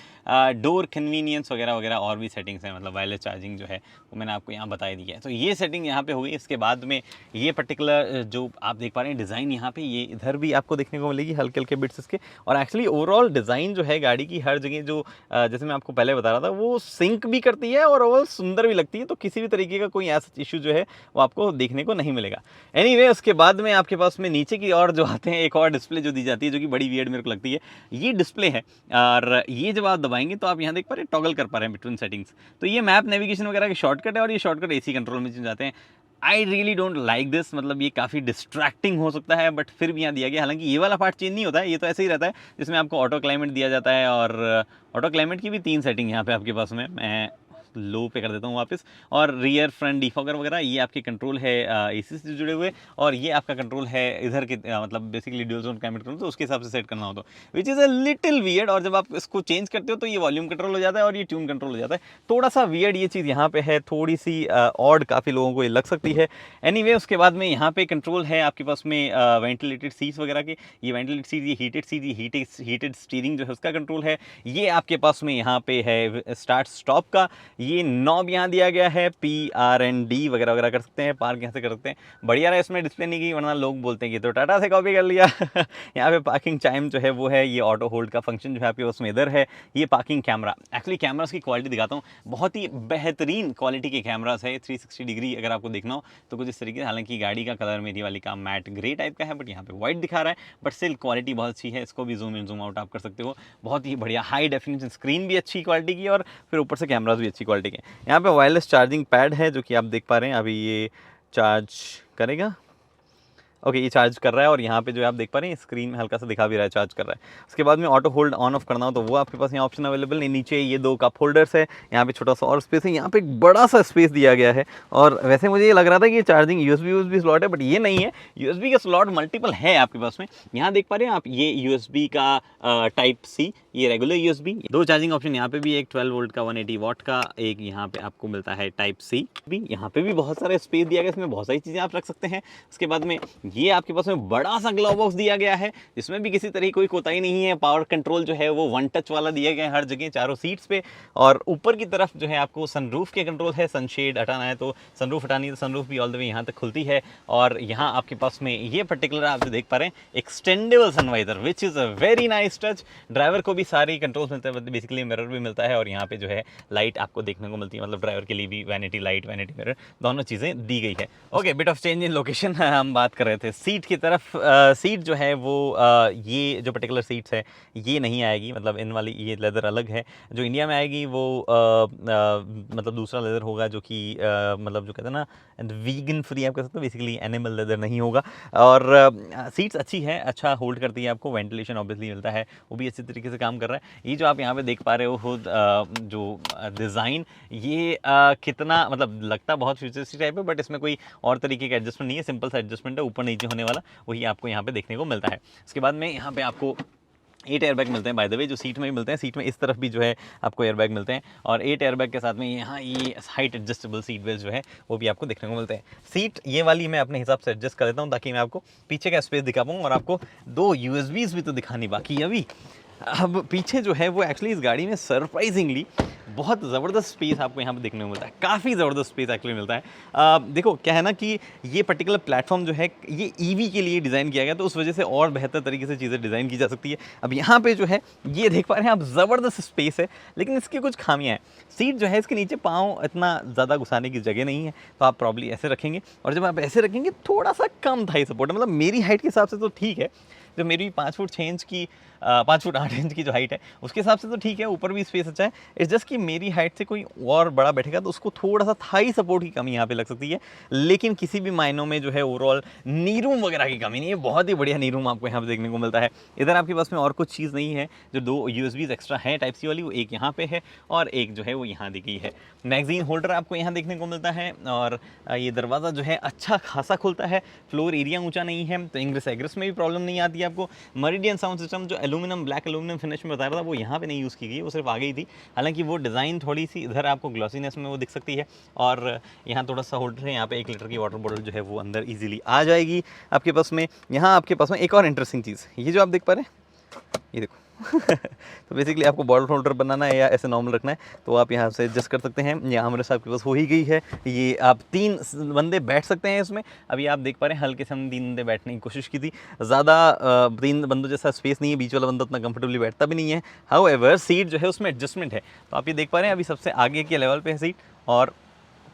डोर कन्वीनियंस वगैरह वगैरह और भी सेटिंग्स हैं, मतलब वायरलेस चार्जिंग जो है वो मैंने आपको यहाँ बता दिया है। तो ये सेटिंग यहाँ पे हो गई। इसके बाद में ये पर्टिकुलर जो आप देख पा रहे हैं डिज़ाइन यहाँ पे, ये इधर भी आपको देखने को मिलेगी हल्के हल्के बिट्स इसके। और एक्चुअली ओवरऑल डिज़ाइन जो है गाड़ी की हर जगह जो जैसे मैं आपको पहले बता रहा था वो सिंक भी करती है और ओवरऑल सुंदर भी लगती है, तो किसी भी तरीके का कोई ऐसा इशू जो है वो आपको देखने को नहीं मिलेगा। एनीवे, उसके बाद में आपके पास में नीचे की ओर जो आते हैं, एक और डिस्प्ले जो दी जाती है जो कि बड़ी वियर्ड मेरे को लगती है, ये डिस्प्ले है। और ये जब आप दबाएंगे तो आप यहाँ देख पा रहे हैं टॉगल कर पा रहे हैं बिटवीन सेटिंग्स। तो ये मैप नेविगेशन वगैरह के शॉर्टकट है, और ये शॉर्टकट एसी कंट्रोल में चल जाते हैं। I really don't like this, मतलब ये काफ़ी डिस्ट्रैक्टिंग हो सकता है, बट फिर भी यहाँ दिया गया। हालांकि ये वाला पार्ट चेंज नहीं होता है, ये तो ऐसे ही रहता है, जिसमें आपको ऑटो क्लाइमेट दिया जाता है। और ऑटो क्लाइमेट की भी 3 सेटिंग यहाँ पे आपके पास में, मैं लो पे कर देता हूँ वापस। और रियर फ्रंट डिफॉगर वगैरह ये आपके कंट्रोल है एसी से जुड़े हुए, और ये आपका कंट्रोल है इधर के मतलब basically dual zone climate control, तो उसके हिसाब से सेट करना हो तो, which is a little weird. और जब आप इसको चेंज करते हो तो ये वॉल्यूम कंट्रोल हो जाता है और ये ट्यून कंट्रोल हो जाता है। थोड़ा सा वियर्ड ये चीज़ यहाँ पे है, थोड़ी सी ऑड काफ़ी लोगों को ये लग सकती है। एनीवे, उसके बाद में यहाँ पे कंट्रोल है आपके पास में वेंटिलेटेड सीट्स वगैरह के। ये वेंटिलेटेड सीट, ये हीटेड सीट, ये हीटेड स्टीयरिंग जो है उसका कंट्रोल है। ये आपके पास में यहाँ पे है स्टार्ट स्टॉप का। ये नॉब यहाँ दिया गया है, PRND वगैरह वगैरह कर सकते हैं, पार्क यहाँ से कर सकते हैं। बढ़िया रहा इसमें डिस्प्ले नहीं की, वरना लोग बोलते हैं कि तो टाटा से कॉपी कर लिया। यहाँ पे पार्किंग चाइम जो है वो है, ये ऑटो होल्ड का फंक्शन जो है आपके उसमें इधर है। ये पार्किंग कैमरा, एक्चुअली कैमरास की क्वालिटी दिखाता हूँ, बहुत ही बेहतरीन क्वालिटी के कैमरास है। 360 डिग्री अगर आपको देखना हो तो कुछ इस तरीके से, हालांकि गाड़ी का कलर मेरी वाली का मैट ग्रे टाइप का है, बट यहाँ पे व्हाइट दिखा रहा है, बट स्टिल क्वालिटी बहुत अच्छी है। इसको भी जूम इन जूम आउट आप कर सकते हो, बहुत ही बढ़िया हाई डेफिनेशन स्क्रीन भी अच्छी क्वालिटी की, और फिर ऊपर से कैमरास भी अच्छी क्वालिटी के। यहाँ पे वायरलेस चार्जिंग पैड है जो कि आप देख पा रहे हैं, अभी ये चार्ज करेगा। ओके, ये चार्ज कर रहा है, और यहाँ पे जो आप देख पा रहे हैं स्क्रीन में हल्का सा दिखा भी रहा है चार्ज कर रहा है। उसके बाद में ऑटो होल्ड ऑन ऑफ करना हो तो वो आपके पास यहाँ ऑप्शन अवेलेबल है। नीचे ये 2 कप होल्डर्स है, यहाँ पे छोटा सा और स्पेस है, यहाँ पे एक बड़ा सा स्पेस दिया गया है। और वैसे मुझे ये लग रहा था कि ये चार्जिंग USB स्लॉट है, बट ये नहीं है। USB का स्लॉट मल्टीपल है आपके पास में। यहाँ देख पा रहे हैं आप, ये USB का टाइप C, ये रेगुलर USB। 2 चार्जिंग ऑप्शन यहाँ पे भी, एक 12 वोल्ट का 180 वाट का, एक यहाँ पे आपको मिलता है टाइप C भी। यहाँ पे भी बहुत सारे स्पेस दिया गया, इसमें बहुत सारी चीज़ें आप रख सकते हैं। उसके बाद में ये आपके पास में बड़ा सा ग्लव बॉक्स दिया गया है, जिसमें भी किसी तरह कोई कोताही नहीं है। पावर कंट्रोल जो है वो 1 टच वाला दिया गया है हर जगह, चारों सीट्स पे। और ऊपर की तरफ जो है आपको सनरूफ के कंट्रोल है, सनशेड हटाना है तो सनरूफ हटानी है तो सनरूफ भी ऑल द वे यहाँ तक खुलती है। और यहाँ आपके पास में ये पर्टिकुलर आप जो देख पा रहे हैं, extendable sun visor, which is a very nice touch. Driver को भी सारे कंट्रोल्स मिलते हैं, बेसिकली मिरर भी मिलता है, और यहाँ पे जो है लाइट आपको देखने को मिलती है, मतलब ड्राइवर के लिए भी वैनिटी लाइट, वैनिटी मिरर, दोनों चीज़ें दी गई है। Okay, bit of change in location हम बात कर रहे थे सीट की तरफ। सीट जो है वो ये जो पर्टिकुलर सीट्स है ये नहीं आएगी, मतलब इन वाली ये लेदर अलग है। जो इंडिया में आएगी वो मतलब दूसरा लेदर होगा, जो कि मतलब जो कहते हैं ना वीगन फ्री आप कह सकते हो, बेसिकली एनिमल लेदर नहीं होगा। और सीट्स अच्छी है, अच्छा होल्ड करती है, आपको वेंटिलेशन ऑब्वियसली मिलता है, वो भी अच्छी तरीके से काम कर रहा है। ये जो आप यहाँ पे देख पा रहे हो खुद जो डिज़ाइन, ये कितना मतलब लगता बहुत फ्यूचरिस्टिक टाइप है, बट इसमें कोई और तरीके का एडजस्टमेंट नहीं है, सिंपल सा एडजस्टमेंट है ऊपर नीचे होने वाला, वही आपको यहाँ पे देखने को मिलता है। उसके बाद में यहाँ पे आपको 8 एयरबैग मिलते हैं, बाय द वे, जो सीट में भी मिलते हैं। सीट में इस तरफ भी जो है आपको एयरबैग मिलते हैं, और 8 एयरबैग के साथ में यहाँ ये हाइट एडजस्टेबल सीट बेल्ट जो है वो भी आपको देखने को मिलते हैं। सीट ये वाली मैं अपने हिसाब से एडजस्ट कर लेता हूँ, ताकि मैं आपको पीछे का स्पेस दिखा पाऊँ, और आपको 2 USBs भी तो दिखानी बाकी है अभी। अब पीछे जो है वो एक्चुअली इस गाड़ी में सरप्राइजिंगली बहुत ज़बरदस्त स्पेस आपको यहाँ पे देखने को मिलता है, काफ़ी ज़बरदस्त स्पेस एक्चुअली मिलता है। देखो क्या है ना कि ये पर्टिकुलर प्लेटफॉर्म जो है ये EV के लिए डिज़ाइन किया गया, तो उस वजह से और बेहतर तरीके से चीज़ें डिज़ाइन की जा सकती है। अब यहाँ पे जो है ये देख पा रहे हैं आप, ज़बरदस्त स्पेस है, लेकिन इसकी कुछ खामियाँ हैं। सीट जो है इसके नीचे पाँव इतना ज़्यादा घुसाने की जगह नहीं है, तो आप प्रॉब्ली ऐसे रखेंगे, और जब आप ऐसे रखेंगे थोड़ा सा कम थाई सपोर्ट है, मतलब मेरी हाइट के हिसाब से तो ठीक है, जो मेरी 5 फुट 6 इंच की 5 फुट 8 इंच की जो हाइट है उसके हिसाब से तो ठीक है, ऊपर भी स्पेस अच्छा है। इट्स जस्ट कि मेरी हाइट से कोई और बड़ा बैठेगा तो उसको थोड़ा सा थाई सपोर्ट की कमी यहाँ पे लग सकती है, लेकिन किसी भी मायनों में जो है ओवरऑल नी रूम वगैरह की कमी नहीं है, बहुत ही बढ़िया नी रूम आपको यहाँ पे देखने को मिलता है। इधर आपके पास में और कुछ चीज़ नहीं है, जो 2 USBs एक्स्ट्रा है टाइप C वाली, वो एक यहाँ पे है और एक जो है वो यहाँ दी गई है। मैगजीन होल्डर आपको यहाँ देखने को मिलता है, और ये दरवाज़ा जो है अच्छा खासा खुलता है, फ्लोर एरिया ऊँचा नहीं है, तो इंग्रेस एग्रेस में भी प्रॉब्लम नहीं आती है आपको। मरीडियन साउंड सिस्टम जो एल्यूमिनियम ब्लैक एल्यूमिनियम फिनिश में बता रहा था, वो यहाँ पे नहीं यूज़ की गई, वो सिर्फ आ गई थी। हालांकि वो डिज़ाइन थोड़ी सी इधर आपको ग्लॉसीनेस में वो दिख सकती है, और यहाँ थोड़ा सा होल्डर है, यहाँ पे 1 लीटर की वाटर बॉटल जो है वो अंदर इजीली आ जाएगी आपके पास में। यहाँ आपके पास में एक और इंटरेस्टिंग चीज़, ये जो आप देख पा रहे हैं, ये देखो। तो बेसिकली आपको बॉटल होल्डर बनाना है या ऐसे नॉर्मल रखना है तो आप यहाँ से एडजस्ट कर सकते हैं। यहाँ हमारे साथ आपके पास हो ही गई है, ये आप 3 बंदे बैठ सकते हैं इसमें। अभी आप देख पा रहे हैं हल्के से हमने 3 बंदे बैठने की कोशिश की थी, ज़्यादा 3 बंदों जैसा स्पेस नहीं है, बीच वाला बंदा उतना कंफर्टेबली बैठता भी नहीं है। हाउएवर सीट जो है उसमें एडजस्टमेंट है, तो आप ये देख पा रहे हैं अभी सबसे आगे के लेवल पे है सीट, और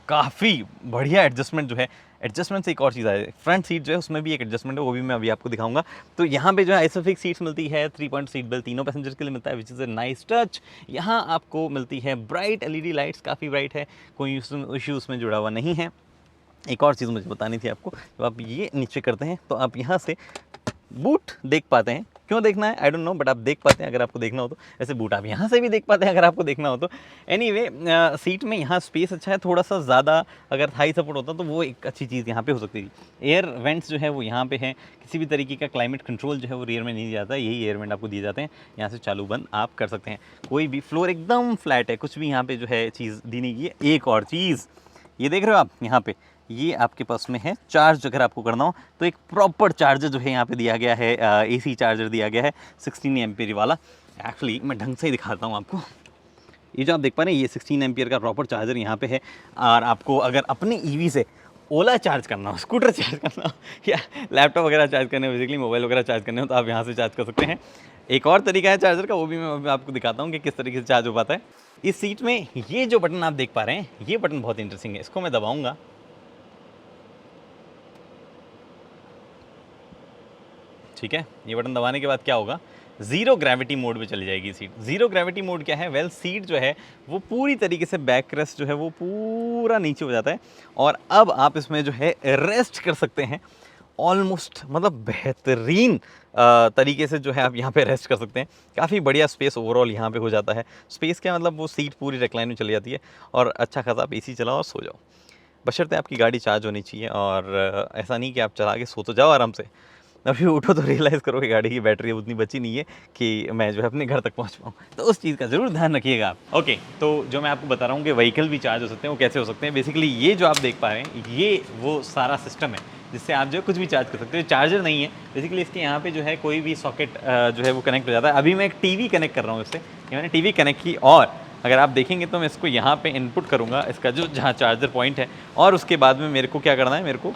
काफ़ी बढ़िया एडजस्टमेंट जो है। एडजस्टमेंट से एक और चीज़ है, फ्रंट सीट जो है उसमें भी एक एडजस्टमेंट है, वो भी मैं अभी आपको दिखाऊंगा। तो यहाँ पे जो है आइसोफिक्स सीट्स मिलती है, 3 पॉइंट सीट बेल्ट तीनों पैसेंजर के लिए मिलता है, which is a nice touch. यहाँ आपको मिलती है ब्राइट LED लाइट्स, काफ़ी ब्राइट है, कोई इशू उसमें जुड़ा हुआ नहीं है। एक और चीज़ मुझे बतानी थी आपको, जब आप ये नीचे करते हैं तो आप यहाँ से बूट देख पाते हैं। क्यों देखना है आई डोंट नो, बट आप देख पाते हैं अगर आपको देखना हो तो। ऐसे बूट आप यहाँ से भी देख पाते हैं अगर आपको देखना हो तो। एनीवे सीट में यहाँ स्पेस अच्छा है, थोड़ा सा ज़्यादा अगर थाई सपोर्ट होता तो वो एक अच्छी चीज़ यहाँ पे हो सकती थी। एयर वेंट्स जो है वो यहाँ पे है, किसी भी तरीके का क्लाइमेट कंट्रोल जो है वो रियर में नहीं जाता, यही एयर वेंट आपको दिए जाते हैं, यहाँ से चालू बंद आप कर सकते हैं। कोई भी फ्लोर एकदम फ्लैट है, कुछ भी यहाँ पे जो है चीज़ दी नहीं की है। एक और चीज़ ये देख रहे हो आप, यहाँ पे ये आपके पास में है चार्ज, अगर आपको करना हो तो एक प्रॉपर चार्जर जो है यहाँ पे दिया गया है, AC चार्जर दिया गया है 16 एम्पीयर वाला। एक्चुअली मैं ढंग से ही दिखाता हूँ आपको, ये जो आप देख पा रहे हैं ये 16 एम्पियर का प्रॉपर चार्जर यहाँ पे है। और आपको अगर अपने ईवी से ओला चार्ज करना हो, स्कूटर चार्ज करना हो या लैपटॉप वगैरह चार्ज करने हो, बेसिकली मोबाइल वगैरह चार्ज करने हो, तो आप यहाँ से चार्ज कर सकते हैं। एक और तरीका है चार्जर का, वो भी मैं आपको दिखाता हूँ कि किस तरीके से चार्ज हो पाता है। इस सीट में ये जो बटन आप देख पा रहे हैं, ये बटन बहुत इंटरेस्टिंग है। इसको मैं दबाऊंगा, ठीक है। ये बटन दबाने के बाद क्या होगा, ज़ीरो ग्रेविटी मोड में चली जाएगी सीट। ज़ीरो ग्रेविटी मोड क्या है, वेल सीट जो है वो पूरी तरीके से बैक रेस्ट जो है वो पूरा नीचे हो जाता है और अब आप इसमें जो है रेस्ट कर सकते हैं ऑलमोस्ट, मतलब बेहतरीन तरीके से जो है आप यहाँ पे रेस्ट कर सकते हैं। काफ़ी बढ़िया स्पेस ओवरऑल यहाँ पे हो जाता है। स्पेस क्या मतलब, वो सीट पूरी रिक्लाइन में चली जाती है और अच्छा खासा आप एसी चलाओ और सो जाओ, बशर्ते आपकी गाड़ी चार्ज होनी चाहिए। और ऐसा नहीं कि आप चला के सो तो जाओ आराम से, अभी उठो तो रियलाइज़ करो कि गाड़ी की बैटरी उतनी बची नहीं है कि मैं जो है अपने घर तक पहुंच पाऊँ, तो उस चीज़ का ज़रूर ध्यान रखिएगा आप। ओके, तो जो मैं आपको बता रहा हूँ कि व्हीकल भी चार्ज हो सकते हैं, वो कैसे हो सकते हैं। बेसिकली ये जो आप देख पा रहे हैं, ये वो सारा सिस्टम है जिससे आप जो है कुछ भी चार्ज कर सकते हो। चार्जर नहीं है बेसिकली, इसके यहाँ पे जो है कोई भी सॉकेट जो है वो कनेक्ट हो जाता है। अभी मैं एक टीवी कनेक्ट कर रहा हूँ इससे, ये मैंने टीवी कनेक्ट की और अगर आप देखेंगे तो मैं इसको यहाँ पे इनपुट करूँगा, इसका जो जहाँ चार्जर पॉइंट है, और उसके बाद में मेरे को क्या करना है, मेरे को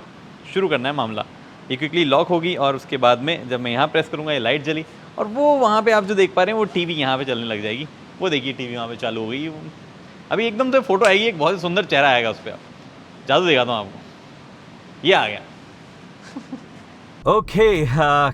शुरू करना है मामला। ये क्विकली लॉक होगी और उसके बाद में जब मैं यहाँ प्रेस करूँगा ये लाइट जली और वो वहाँ पे आप जो देख पा रहे हैं वो टीवी यहाँ पे चलने लग जाएगी। वो देखिए टीवी वहाँ पे चालू हो गई। अभी एकदम तो फोटो आएगी, एक बहुत ही सुंदर चेहरा आएगा उस पर, आप जादू दिखाता हूँ आपको। ये आ गया। ओके,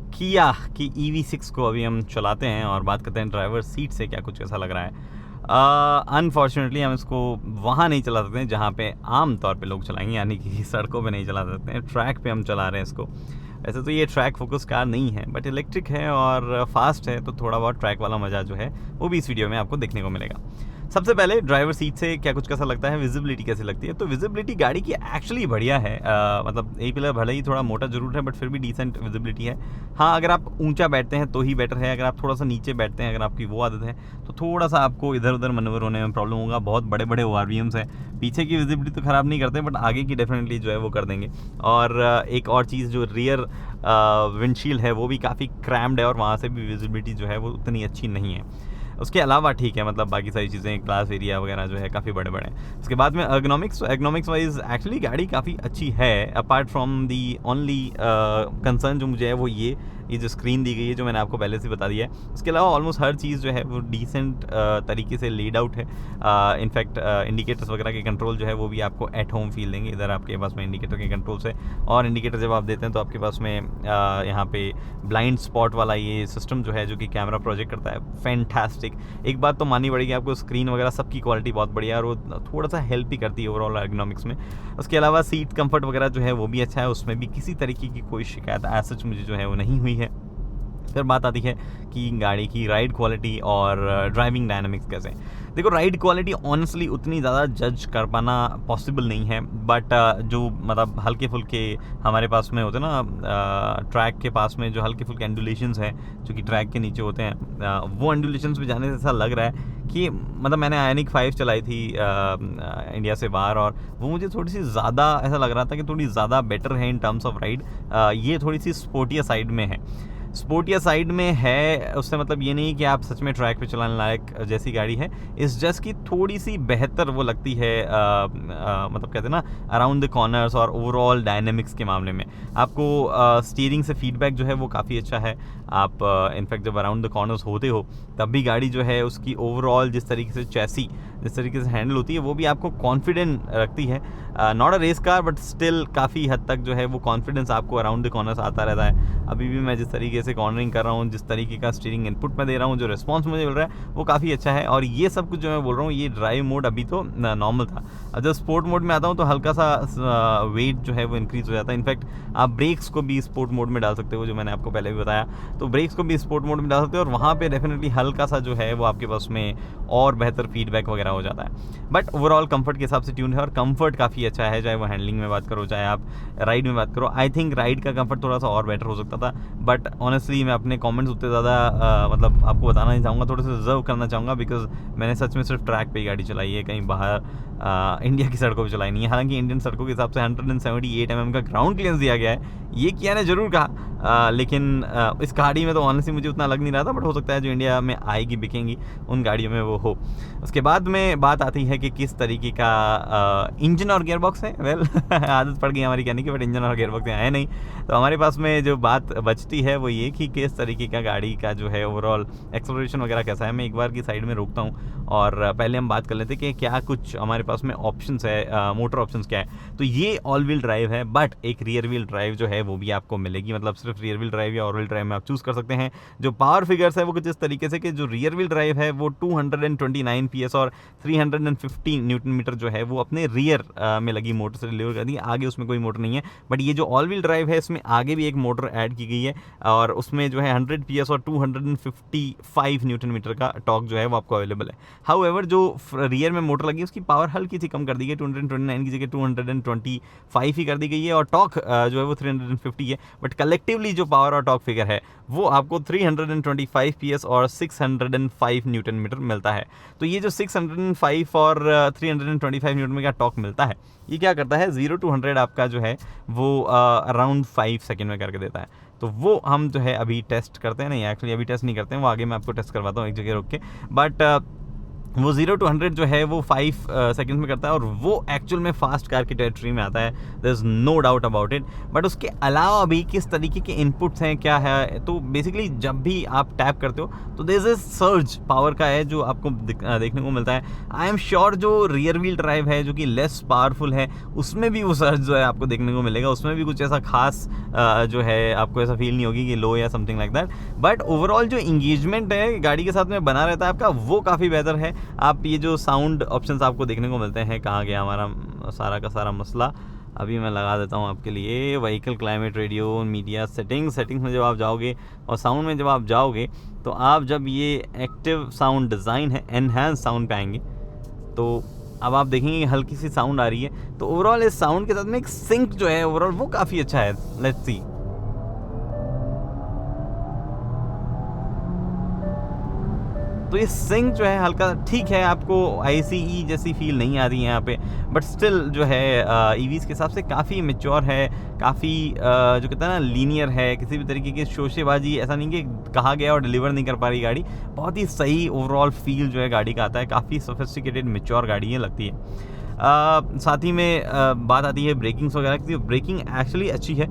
किया की EV6 को अभी हम चलाते हैं और बात करते हैं ड्राइवर सीट से क्या कुछ ऐसा लग रहा है। अनफॉर्चुनेटली हम इसको वहाँ नहीं चला सकते हैं जहाँ पे आम तौर पे लोग चलाएंगे, यानी कि सड़कों पे नहीं चला सकते हैं, ट्रैक पे हम चला रहे हैं इसको। वैसे तो ये ट्रैक फोकस कार नहीं है बट इलेक्ट्रिक है और फास्ट है, तो थोड़ा बहुत ट्रैक वाला मज़ा जो है वो भी इस वीडियो में आपको देखने को मिलेगा। सबसे पहले ड्राइवर सीट से क्या कुछ कैसा लगता है, विजिबिलिटी कैसी लगती है। तो विजिबिलिटी गाड़ी की एक्चुअली बढ़िया है। मतलब ए पिलर भले ही थोड़ा मोटा जरूर है बट फिर भी डिसेंट विजिबिलिटी है। हाँ, अगर आप ऊंचा बैठते हैं तो ही बेटर है, अगर आप थोड़ा सा नीचे बैठते हैं, अगर आपकी वो आदत है तो थोड़ा सा आपको इधर उधर मनोवर होने में प्रॉब्लम होगा। बहुत बड़े बड़े ORVMs हैं, पीछे की विजिबिलिटी तो ख़राब नहीं करते बट आगे की डेफिनेटली जो है वो कर देंगे। और एक और चीज़, जो रियर विंडशील्ड है वो भी काफ़ी क्रैम्ड है और वहाँ से भी विजिबिलिटी जो है वो उतनी अच्छी नहीं है। उसके अलावा ठीक है, मतलब बाकी सारी चीज़ें, ग्लास एरिया वगैरह जो है काफ़ी बड़े बड़े हैं। उसके बाद में एर्गोनॉमिक्स वाइज एक्चुअली गाड़ी काफ़ी अच्छी है। Apart from the only concern जो मुझे है वो ये जो स्क्रीन दी गई है, जो मैंने आपको पहले से बता दिया है। उसके अलावा ऑलमोस्ट हर चीज़ जो है वो डिसेंट तरीके से लेड आउट है। इनफैक्ट इंडिकेटर्स वगैरह के कंट्रोल जो है वो भी आपको एट होम फील देंगे। इधर आपके पास में इंडिकेटर के कंट्रोल्स है और इंडिकेटर जब आप देते हैं तो आपके पास में यहाँ पे ब्लाइंड स्पॉट वाला ये सिस्टम जो है, जो कि कैमरा प्रोजेक्ट करता है, फैंटास्टिक। एक बात तो माननी पड़ेगी आपको, स्क्रीन वगैरह सबकी क्वालिटी बहुत बढ़िया है और वो थोड़ा सा हेल्प भी करती है ओवरऑल एर्गोनॉमिक्स में। उसके अलावा सीट कंफर्ट वगैरह जो है वो भी अच्छा है, उसमें भी किसी तरीके की कोई शिकायत एज सच मुझे जो है वो नहीं हुई है। फिर बात आती है कि गाड़ी की राइड क्वालिटी और ड्राइविंग डायनामिक्स कैसे। देखो, राइड क्वालिटी ऑनेस्टली उतनी ज़्यादा जज कर पाना पॉसिबल नहीं है बट जो मतलब हल्के फुल्के हमारे पास में होते हैं ना, ट्रैक के पास में जो हल्के फुल्के एंडुलेशंस हैं जो कि ट्रैक के नीचे होते हैं, वो एंडुलेशंस पे जाने से ऐसा लग रहा है कि मतलब मैंने आयनिक 5 चलाई थी इंडिया से बाहर और वो मुझे थोड़ी सी ज़्यादा ऐसा लग रहा था कि थोड़ी ज़्यादा बेटर है इन टर्म्स ऑफ राइड। ये थोड़ी सी स्पोर्टिया साइड में है। स्पोर्टिया साइड में है उससे मतलब ये नहीं कि आप सच में ट्रैक पे चलाने लायक जैसी गाड़ी है, इस जस्ट की थोड़ी सी बेहतर वो लगती है। मतलब कहते हैं ना, अराउंड द कॉर्नर्स और ओवरऑल डायनेमिक्स के मामले में आपको स्टीयरिंग से फीडबैक जो है वो काफ़ी अच्छा है। आप इनफैक्ट जब अराउंड द कॉर्नर्स होते हो तब भी गाड़ी जो है उसकी ओवरऑल जिस तरीके से चैसी, जिस तरीके से हैंडल होती है, वो भी आपको कॉन्फिडेंट रखती है। Not a race car but still काफ़ी हद तक जो है वो कॉन्फिडेंस आपको अराउंड द कॉर्नर्स आता रहता है। अभी भी मैं जिस तरीके से कॉर्नरिंग कर रहा हूँ, जिस तरीके का स्टीयरिंग इनपुट मैं दे रहा हूँ, जो रिस्पांस मुझे मिल रहा है वो काफ़ी अच्छा है। और ये सब कुछ जो मैं बोल रहा हूँ, ये ड्राइव मोड अभी तो नॉर्मल था। अब जब स्पोर्ट मोड में आता हूँ तो हल्का सा वेट जो है वो इंक्रीज़ हो जाता है। इनफैक्ट आप ब्रेक्स को भी स्पोर्ट मोड में डाल सकते हो, जो मैंने आपको पहले भी बताया, तो ब्रेक्स को भी स्पोर्ट मोड में डाल सकते हो और वहाँ पर डेफिनेटली हल्का सा जो है वो आपके पास में और बेहतर फीडबैक वगैरह वगैरह हो जाता है। बट ओवरऑल कंफर्ट के हिसाब से ट्यून है और कंफर्ट काफ़ी अच्छा है, चाहे वो हैंडलिंग में बात करो चाहे आप राइड में बात करो। आई थिंक राइड का कंफर्ट थोड़ा सा और बेटर हो सकता था, बट ऑनेस्टली मैं अपने कमेंट्स उतने ज़्यादा मतलब आपको बताना नहीं चाहूँगा, थोड़े से रिजर्व करना चाहूँगा, बिकॉज मैंने सच में सिर्फ ट्रैक पे ही गाड़ी चलाई है, कहीं बाहर इंडिया की सड़कों पे चलाई नहीं है। हालांकि इंडियन सड़कों के हिसाब से 178 mm का ग्राउंड क्लियरेंस दिया गया है, ये किया ने ज़रूर कहा, लेकिन इस गाड़ी में तो ऑनेस्टली मुझे उतना लग नहीं रहा था, बट हो सकता है जो इंडिया में आएगी बिकेंगी उन गाड़ियों में वो हो। उसके बाद में बात आती है कि किस तरीके का इंजन और गियरबॉक्स है। वेल आदत पड़ गई हमारी कहने की, बट इंजन और गियरबॉक्स है नहीं, तो हमारे पास में जो बात बचती है वो ये कि किस तरीके का गाड़ी का जो है ओवरऑल एक्सेलरेशन वगैरह कैसा है। मैं एक बार की साइड में रोकता हूँ और पहले हम बात कर लेते हैं कि क्या कुछ हमारे पास में ऑप्शंस है, मोटर ऑप्शंस क्या है। तो ये ऑल व्हील ड्राइव है, बट एक रियर व्हील ड्राइव जो है वो भी आपको मिलेगी, मतलब सिर्फ रियर व्हील ड्राइव या ऑल व्हील ड्राइव में आप चूज़ कर सकते हैं। जो पावर फिगर्स है वो कुछ इस तरीके से कि जो रियर व्हील ड्राइव है वो 229 PS और 315 न्यूटन मीटर जो है वो अपने रियर में लगी मोटर से डिलीवर कर दी है, आगे उसमें कोई मोटर नहीं है। बट ये जो ऑल व्हील ड्राइव है इसमें आगे भी एक मोटर ऐड की गई है और उसमें जो है 100 PS और 255 न्यूटन मीटर का टॉर्क जो है वो आपको अवेलेबल है। हाउएवर जो रियर में मोटर लगी है उसकी पावर हल्की सी कम कर दी गई, 229 की जगह 225 ही कर दी गई है और टॉर्क जो है वो 350 है। बट कलेक्टिवली जो पावर और टॉर्क फिगर है वो आपको 325 PS और 605 न्यूटन मीटर मिलता है। तो ये जो 605 और 325 न्यूटन मीटर का टॉर्क मिलता है, ये क्या करता है 0 to 100 आपका जो है वो अराउंड 5 सेकेंड में करके देता है। तो वो हम जो है अभी टेस्ट करते हैं, नहीं एक्चुअली अभी टेस्ट नहीं करते हैं, वो आगे मैं आपको टेस्ट करवाता हूँ एक जगह रोक के। बट वो 0 to 100 जो है वो 5 सेकेंड्स में करता है और वो एक्चुअल में फास्ट कार की टेरिटरी में आता है, there is no doubt about it. But उसके अलावा भी किस तरीके के इनपुट्स हैं क्या है, तो बेसिकली जब भी आप टैप करते हो तो देयर इज सर्ज पावर का है जो आपको देखने को मिलता है। आई एम श्योर जो रियर व्हील ड्राइव है जो कि लेस पावरफुल है उसमें भी वो सर्ज जो है आपको देखने को मिलेगा, उसमें भी कुछ ऐसा खास जो है आपको ऐसा फील नहीं होगी कि लो या something like that. But overall जो इंगेजमेंट है गाड़ी के साथ में बना रहता है आपका, वो काफ़ी बेहतर है। आप ये जो साउंड ऑप्शंस आपको देखने को मिलते हैं, कहाँ गया हमारा सारा का सारा मसला, अभी मैं लगा देता हूँ आपके लिए। Vehicle climate radio media settings में जब आप जाओगे और साउंड में जब आप जाओगे तो आप जब ये एक्टिव साउंड डिज़ाइन है एनहांस साउंड पे आएंगे तो अब आप देखेंगे हल्की सी साउंड आ रही है। तो ओवरऑल इस साउंड के साथ में एक सिंक जो है ओवरऑल वो काफ़ी अच्छा है। लेट्स सी, तो ये सिंक जो है हल्का ठीक है, आपको ICE जैसी फील नहीं आ रही है यहाँ पे, बट स्टिल जो है EVs के हिसाब से काफ़ी मेच्योर है, काफ़ी जो कहते हैं ना लीनियर है, किसी भी तरीके की शोशेबाजी ऐसा नहीं कि कहा गया और डिलीवर नहीं कर पा रही गाड़ी। बहुत ही सही ओवरऑल फील जो है गाड़ी का आता है, काफ़ी सोफिस्टिकेटेड मेच्योर गाड़ी है लगती है। साथ ही में बात आती है ब्रेकिंग्स वगैरह की। ब्रेकिंग एक्चुअली अच्छी है,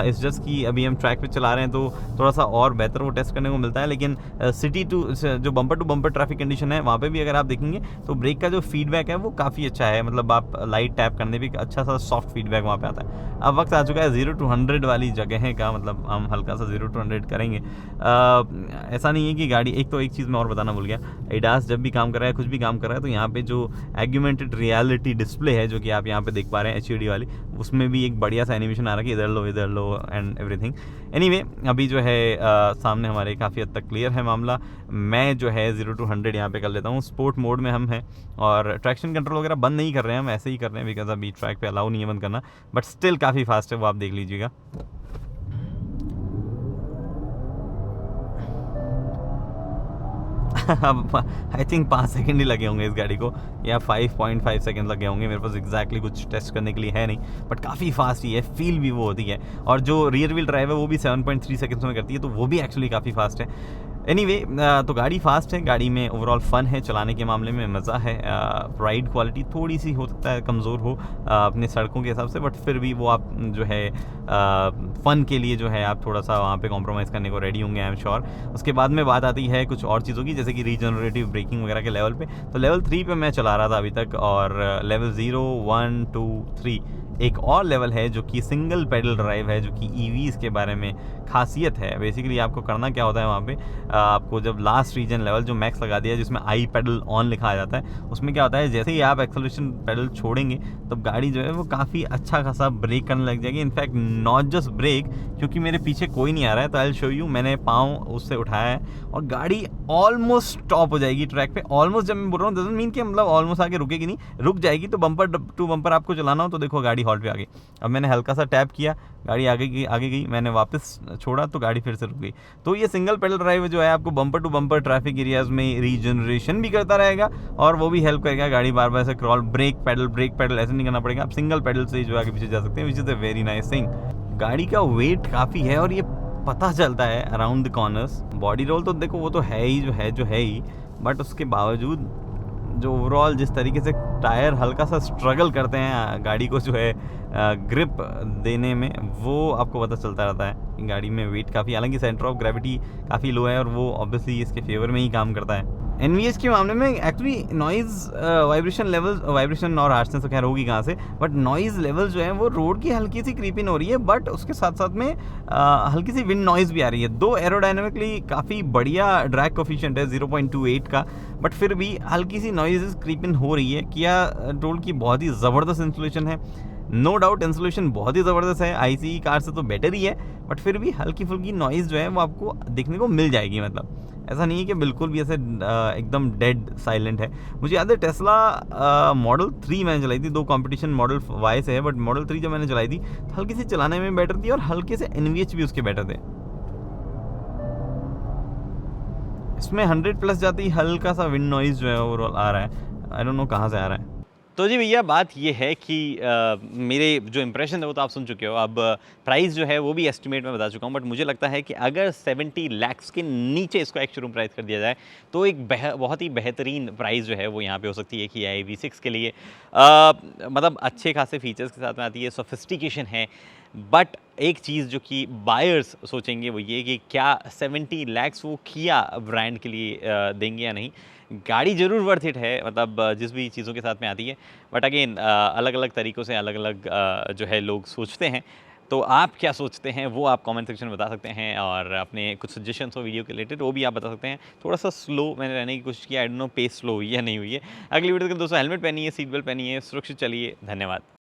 इस जस्ट कि अभी हम ट्रैक पे चला रहे हैं तो थोड़ा सा और बेहतर वो टेस्ट करने को मिलता है। लेकिन सिटी टू जो bumper to bumper traffic condition है वहाँ पे भी अगर आप देखेंगे तो ब्रेक का जो फीडबैक है वो काफ़ी अच्छा है, मतलब आप लाइट टैप करने भी अच्छा सा सॉफ्ट फीडबैक वहाँ पे आता है। अब वक्त आ चुका है 0 to 100 वाली जगह का, मतलब हम हल्का सा 0 to 100 करेंगे। ऐसा नहीं है कि गाड़ी, एक तो एक चीज़ मैं और बताना भूल गया, एडास जब भी काम कर रहा है कुछ भी काम कर रहा है तो यहाँ पे जो एग्यूमेंटेड रियलिटी डिस्प्ले है जो कि आप यहाँ पे देख पा रहे हैं HUD वाली, उसमें भी एक बढ़िया सा एनिमेशन आ रहा है कि इधर लो एंड एवरीथिंग। एनीवे अभी जो है सामने हमारे काफ़ी हद तक क्लियर है मामला। मैं जो है 0 to 100 यहाँ पे कर लेता हूँ। स्पोर्ट मोड में हम हैं और ट्रैक्शन कंट्रोल वगैरह बंद नहीं कर रहे हैं, हम ऐसे ही कर रहे हैं बिकॉज अभी ट्रैक पे अलाउ नहीं है बंद करना, बट स्टिल काफ़ी फास्ट है, वो आप देख लीजिएगा। आई थिंक 5 सेकंड ही लगे होंगे इस गाड़ी को, या 5.5 सेकंड लगे होंगे। मेरे पास एग्जैक्टली कुछ टेस्ट करने के लिए है नहीं, बट काफ़ी फास्ट ही है, फील भी वो होती है। और जो रियर व्हील ड्राइव है वो भी 7.3 सेकंड्स में करती है, तो वो भी एक्चुअली काफ़ी फास्ट है। एनीवे तो गाड़ी फास्ट है, गाड़ी में ओवरऑल फ़न है, चलाने के मामले में मज़ा है। राइड क्वालिटी थोड़ी सी हो सकता है कमज़ोर हो अपने सड़कों के हिसाब से, बट फिर भी वो आप जो है फ़न के लिए जो है आप थोड़ा सा वहाँ पे कॉम्प्रोमाइज़ करने को रेडी होंगे, आई एम श्योर। उसके बाद में बात आती है कुछ और चीज़ों की, जैसे कि रीजनरेटिव ब्रेकिंग वगैरह के लेवल पे। तो लेवल 3 पे मैं चला रहा था अभी तक, और लेवल 0, 1, 2, 3 एक और लेवल है जो कि सिंगल पेडल ड्राइव है, जो कि ईवीज़ के बारे में खासियत है। बेसिकली आपको करना क्या होता है वहाँ पे, आपको जब लास्ट रीजन लेवल जो मैक्स लगा दिया है जिसमें आई पेडल ऑन लिखा आ जाता है, उसमें क्या होता है जैसे ही आप एक्सेलरेशन पेडल छोड़ेंगे तब गाड़ी जो है वो काफ़ी अच्छा खासा ब्रेक करने लग जाएगी। इनफैक्ट नॉट जस्ट ब्रेक, क्योंकि मेरे पीछे कोई नहीं आ रहा है तो आई विल शो यू, मैंने पाँव उससे उठाया है और गाड़ी ऑलमोस्ट स्टॉप हो जाएगी ट्रैक पे। ऑलमोस्ट जब मैं बोल रहा हूँ डजंट मीन कि मतलब ऑलमोस्ट आके रुकेगी नहीं, रुक जाएगी। तो बम्पर टू बम्पर आपको चलाना हो तो देखो गाड़ी हॉल्ट पे आ गई। अब मैंने हल्का सा टैप किया, गाड़ी आगे गई, मैंने वापस छोड़ा तो गाड़ी फिर से रुक गई। तो ये सिंगल पेडल ड्राइव जो है आपको bumper to bumper traffic areas में रीजनरेशन भी करता रहेगा और वो भी हेल्प करेगा। गाड़ी बार बार ऐसे क्रॉल ब्रेक पेडल ऐसे नहीं करना पड़ेगा, आप सिंगल पेडल से जो आगे पीछे जा सकते हैं, which is a very nice thing. गाड़ी का वेट काफ़ी है और ये पता चलता है around the corners. Body roll तो देखो वो तो है ही, बट उसके बावजूद जो ओवरऑल जिस तरीके से टायर हल्का सा स्ट्रगल करते हैं गाड़ी को जो है ग्रिप देने में, वो आपको पता चलता रहता है। गाड़ी में वेट काफ़ी, हालांकि सेंटर ऑफ ग्रेविटी काफ़ी लो है और वो ऑब्वियसली इसके फेवर में ही काम करता है। NVH के मामले में एक्चुअली नॉइज़ वाइब्रेशन और हार्शनेस तो खैर होगी कहाँ से, बट नॉइज़ लेवल जो है वो रोड की हल्की सी क्रीप इन हो रही है, बट उसके साथ साथ में हल्की सी विंड नॉइज़ भी आ रही है। दो एरोडायनेमिकली काफ़ी बढ़िया ड्रैग कोफिशिएंट है 0.28 का, बट फिर भी हल्की सी नॉइज़ क्रीप इन हो रही है। किया टोल की बहुत ही ज़बरदस्त इंसुलेशन है, नो डाउट इंसुलेशन बहुत ही ज़बरदस्त है, ICE कार से तो बेटर ही है, बट फिर भी हल्की फुल्की नॉइज़ जो है वो आपको देखने को मिल जाएगी। मतलब ऐसा नहीं है कि बिल्कुल भी ऐसे एकदम डेड साइलेंट है। मुझे याद है टेस्ला मॉडल 3 मैंने चलाई थी, 2 कंपटीशन मॉडल Y से है, बट मॉडल 3 जब मैंने चलाई थी तो हल्की सी चलाने में बेटर थी और हल्के से NVH भी उसके बेटर थे। इसमें 100 प्लस जाती ही हल्का सा विंड नॉइज़ जो है ओवरऑल आ रहा है, आई डोंट नो कहाँ से आ रहा है। तो जी भैया बात ये है कि मेरे जो इंप्रेशन है वो तो आप सुन चुके हो। अब प्राइस जो है वो भी एस्टिमेट में बता चुका हूँ, बट मुझे लगता है कि अगर 70 लाख के नीचे इसको एक शोरूम प्राइस कर दिया जाए तो एक बहुत ही बेहतरीन प्राइस जो है वो यहाँ पे हो सकती है कि आई V6 के लिए। मतलब अच्छे खासे फीचर्स के साथ में आती है, सोफिस्टिकेशन है, बट एक चीज़ जो कि बायर्स सोचेंगे वो ये कि क्या 70 लाख वो किया ब्रांड के लिए देंगे या नहीं। गाड़ी ज़रूर वर्थ इट है, मतलब जिस भी चीज़ों के साथ में आती है, बट अगेन अलग अलग तरीक़ों से अलग अलग जो है लोग सोचते हैं। तो आप क्या सोचते हैं वो आप कमेंट सेक्शन में बता सकते हैं, और अपने कुछ सजेशंस हो वीडियो के रिलेटेड वो भी आप बता सकते हैं। थोड़ा सा स्लो मैंने रहने की कोशिश की, I don't know pace slow हुई है या नहीं हुई है। अगली वीडियो तक दोस्तों हेलमेट पहनिए, सीट बेल्ट पहनिए, सुरक्षित चलिए। धन्यवाद।